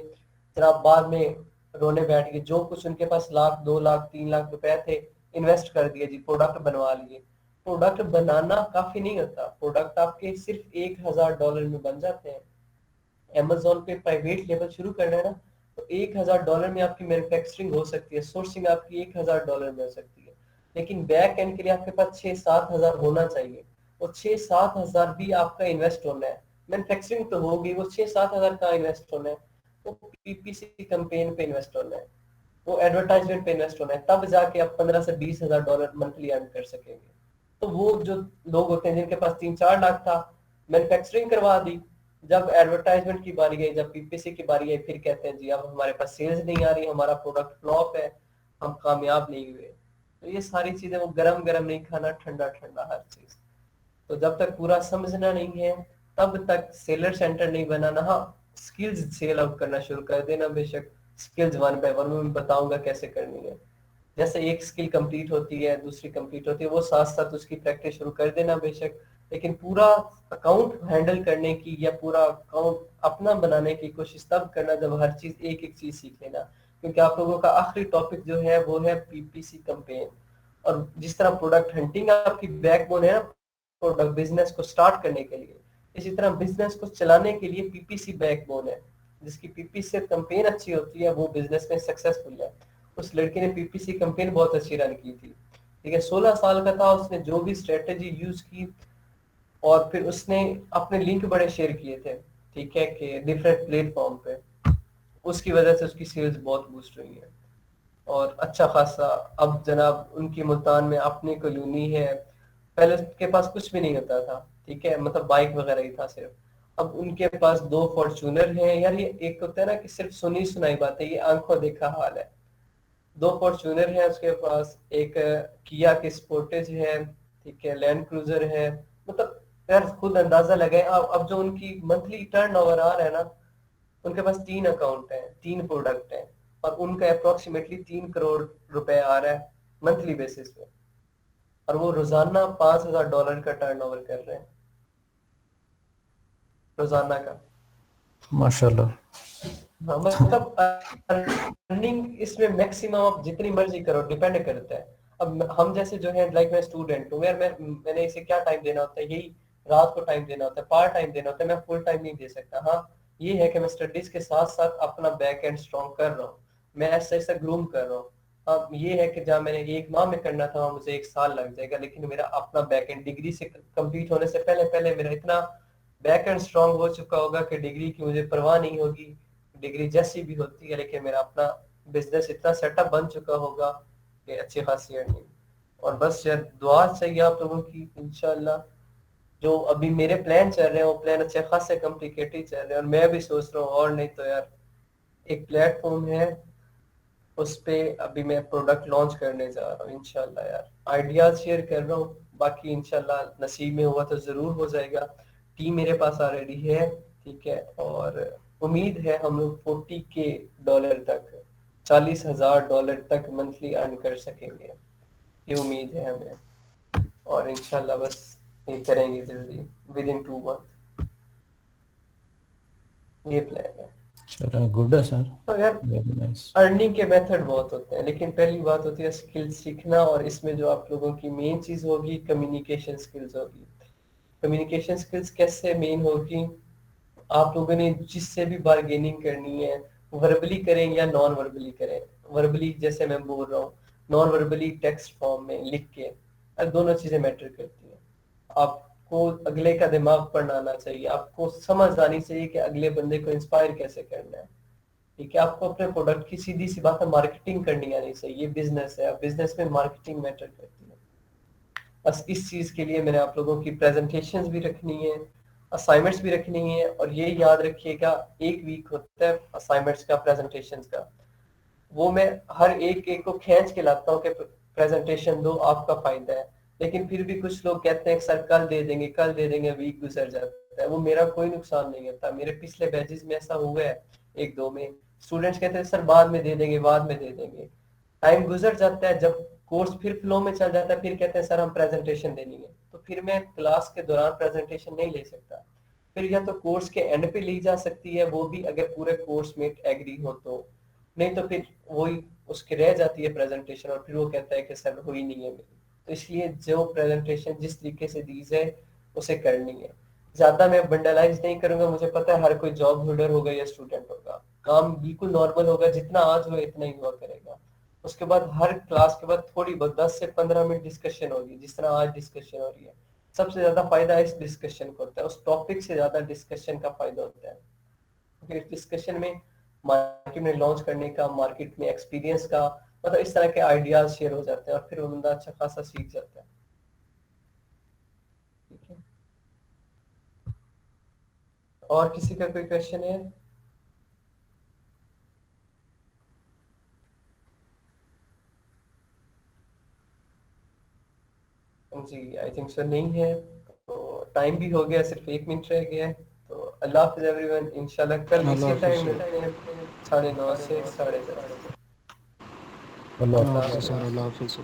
फिर आप बाद में रोने बैठ गए। जो कुछ उनके पास लाख, 2 लाख, 3 लाख रुपए थे, इन्वेस्ट कर दिए जी, प्रोडक्ट बनवा लिए। प्रोडक्ट बनाना काफी नहीं होता, प्रोडक्ट आपके सिर्फ $1,000 में बन जाते हैं। अमेजोन पे प्राइवेट लेवल शुरू करना है ना, तो $1,000 में आपकी मैन्युफैक्चरिंग हो सकती है, सोर्सिंग आपकी $1,000 में हो सकती है। लेकिन बैक एंड के लिए आपके पास 6-7 हजार होना चाहिए, और 6-7 हजार भी आपका इन्वेस्ट होना है। मैन्युफैक्चरिंग तो होगी, वो 6-7 हजार का इन्वेस्ट होना है, वो पीपीसी कैंपेन पे इन्वेस्ट होना है, वो एडवर्टाइजमेंट पे इन्वेस्ट होना है, तब जाके आप 15 से 20 हजार डॉलर मंथली अर्न कर सकेंगे। तो वो जो लोग होते हैं जिनके पास 3-4 लाख था, मैन्युफैक्चरिंग करवा दी, जब एडवर्टाइजमेंट की बारी आई, जब पीपीसी की बारी आई, फिर कहते हैं जी अब हमारे पास सेल्स नहीं आ रही, हमारा प्रोडक्ट फ्लॉप है, हम कामयाब नहीं हुए। तो ये सारी चीजें, वो गरम गरम नहीं खाना, ठंडा ठंडा हर चीज। तो जब तक पूरा समझना नहीं है, तब तक सेलर सेंटर नहीं बनाना। हाँ, स्किल्स सेल आउट करना शुरू कर देना बेशक, स्किल्स 1 बाय 1 मैं बताऊंगा कैसे करनी है। जैसे एक स्किल कंप्लीट होती है, दूसरी कंप्लीट होती है, वो साथ साथ उसकी प्रैक्टिस शुरू कर देना बेशक। लेकिन पूरा अकाउंट हैंडल करने की या पूरा अकाउंट अपना बनाने की कोशिश तब करना जब हर चीज एक एक चीज सीख लेना। क्योंकि आप लोगों का आखिरी टॉपिक जो है वो है पीपीसी कैंपेन। और जिस तरह प्रोडक्ट हंटिंग आपकी बैकबोन है ना प्रोडक्ट बिजनेस को स्टार्ट करने के लिए, इसी तरह बिजनेस को चलाने के लिए पीपीसी बैकबोन है। जिसकी पीपीसी कैंपेन अच्छी होती है वो बिजनेस में सक्सेसफुल है। उस लड़के ने पीपीसी कैंपेन बहुत अच्छी रन की थी, ठीक है, 16 साल का था, उसने जो भी स्ट्रेटेजी यूज की, और फिर उसने अपने लिंक बड़े शेयर किए थे, ठीक है, कि डिफरेंट प्लेटफॉर्म पे, उसकी वजह से उसकी सेल्स बहुत बूस्ट हुई है। और अच्छा खासा अब जनाब उनकी मुल्तान में अपनी कॉलोनी है। पहले उसके पास कुछ भी नहीं होता था, ठीक है, मतलब बाइक वगैरह ही था सिर्फ। अब उनके पास 2 फॉर्चूनर हैं यार। ये एक होता है ना कि सिर्फ सुनी सुनाई बातें, ये आंखों देखा हाल है। 2 फॉर्चूनर है उसके पास, एक किया की स्पोर्टेज है, ठीक है, लैंड क्रूजर है। मतलब यार खुद अंदाजा लगाए। अब जो उनकी मंथली टर्न ओवर आ रहा है ना, उनके पास 3 अकाउंट हैं, 3 प्रोडक्ट हैं, और उनका अप्रोक्सीमेटली 3 करोड़ रुपए आ रहा है मंथली बेसिस पे। और वो रोजाना $5,000 का टर्नओवर कर रहे हैं, रोजाना का। माशाल्लाह। हाँ, मतलब अर्निंग इसमें मैक्सिमम आप जितनी मर्जी करो, डिपेंड करता है। अब हम जैसे जो है, लाइक मैं स्टूडेंट हूँ यार, मैंने इसे क्या टाइम देना होता है, यही रात को टाइम देना होता है, पार्ट टाइम देना होता है, मैं फुल टाइम नहीं दे सकता। हाँ, ये है कि मैं स्टडीज के साथ साथ अपना बैक एंड स्ट्रॉन्ग कर रहा हूँ, मैं ऐसा ऐसा ग्रूम कर रहा हूँ। अब ये है कि जहाँ मैंने 1 माह में करना था वहाँ मुझे 1 साल लग जाएगा, लेकिन मेरा अपना बैक एंड डिग्री से कंप्लीट होने से पहले पहले मेरा इतना बैक एंड स्ट्रॉन्ग हो चुका होगा कि डिग्री की मुझे परवाह नहीं होगी। डिग्री जैसी भी होती है, लेकिन मेरा अपना बिजनेस इतना सेटअप बन चुका होगा कि अच्छी खासी अर्निंग। और बस यार दुआ चाहिए आप लोगों की इंशाल्लाह। जो अभी मेरे प्लान चल रहे हैं वो प्लान अच्छे खासे कॉम्प्लिकेटेड चल रहे हैं, और मैं भी सोच रहा हूँ, और नहीं तो यार एक प्लेटफॉर्म है उस पे अभी मैं प्रोडक्ट लॉन्च करने जा रहा हूँ इंशाल्लाह यार। आइडियाज शेयर कर रहा हूँ, बाकी इंशाल्लाह नसीब में हुआ तो जरूर हो जाएगा। टीम मेरे पास ऑलरेडी है, ठीक है, और उम्मीद है हम लोग $40,000 तक, $40,000 तक मंथली अर्न कर सकेंगे, ये उम्मीद है हमें। और इंशाल्लाह बस ये करेंगे जल्दी, विद इन 2 मंथ, ये प्लान है। चलो गुड है सर, तो यार वेरी नाइस। अर्निंग के मेथड बहुत होते हैं, लेकिन पहली बात होती है स्किल सीखना, और इसमें जो आप लोगों की मेन चीज होगी कम्युनिकेशन स्किल्स होगी। कम्युनिकेशन स्किल्स कैसे मेन होगी, आप लोगों ने जिससे भी बार्गेनिंग करनी है, वर्बली करें या नॉन वर्बली करें। वर्बली जैसे मैं बोल रहा हूँ, नॉन वर्बली टेक्स्ट फॉर्म में लिख के, दोनों चीजें मैटर करती हैं। आपको अगले का दिमाग पढ़ना आना चाहिए, आपको समझ आनी चाहिए कि अगले बंदे को इंस्पायर कैसे करना है, ठीक है। आपको अपने प्रोडक्ट की सीधी सी बात है मार्केटिंग करनी आनी चाहिए, ये बिजनेस है, बिजनेस में मार्केटिंग मैटर करती है। बस इस चीज के लिए मैंने आप लोगों की प्रेजेंटेशंस भी रखनी है, असाइनमेंट्स भी रखनी है, और ये याद रखिएगा 1 वीक होता है असाइनमेंट्स का, प्रेजेंटेशंस का। वो मैं हर एक को खींच के लाता हूँ कि प्रेजेंटेशन दो, आपका फायदा है। लेकिन फिर भी कुछ लोग कहते हैं कि सर कल दे देंगे, कल दे देंगे, वीक गुजर जाता है। वो मेरा कोई नुकसान नहीं होता, मेरे पिछले बैचेस में ऐसा हुआ है 1-2 में, स्टूडेंट्स कहते हैं सर बाद में दे देंगे, बाद में दे देंगे। टाइम गुजर जाता है, जब कोर्स फिर फ्लो में चल जाता है, फिर कहते हैं सर हम प्रेजेंटेशन देनी है, तो फिर मैं क्लास के दौरान प्रेजेंटेशन नहीं ले सकता। फिर या तो कोर्स के एंड पे ली जा सकती है, वो भी अगर पूरे कोर्स में एग्री हो तो, नहीं तो फिर वही उसके रह जाती है प्रेजेंटेशन, और फिर वो कहता है कि सर हुई नहीं है मेरी। तो इसलिए जो प्रेजेंटेशन जिस तरीके से दी जाए उसे करनी है। ज्यादा मैं बंडलाइज नहीं करूंगा, मुझे पता है हर कोई जॉब होल्डर होगा या स्टूडेंट होगा, काम बिल्कुल नॉर्मल होगा, जितना आज हुआ इतना ही हुआ करेगा। उसके बाद हर क्लास के बाद थोड़ी बहुत 10 से 15 मिनट डिस्कशन होगी, जिस तरह आज डिस्कशन हो रही है। सबसे ज्यादा फायदा इस डिस्कशन को होता है, उस टॉपिक से ज्यादा डिस्कशन का फायदा होता है, क्योंकि इस डिस्कशन में मार्केट में लॉन्च करने का, मार्केट में एक्सपीरियंस का, मतलब इस तरह के आइडियाज शेयर हो जाते हैं, और फिर वो बंदा अच्छा खासा सीख जाता है। ठीक है, और किसी का कोई क्वेश्चन है? जी आई थिंक सर नहीं है, तो टाइम भी हो गया, सिर्फ 1 मिनट रह गया है। तो अल्लाह हाफिज एवरीवन, इंशाल्लाह कल अल्लाह इसी टाइम हाफिज़ मिलते हैं 9:30 से 10:30। अल्लाह अल्लाह हाफ़िज़। हाफिज़ सर, अल्लाह हाफिज़।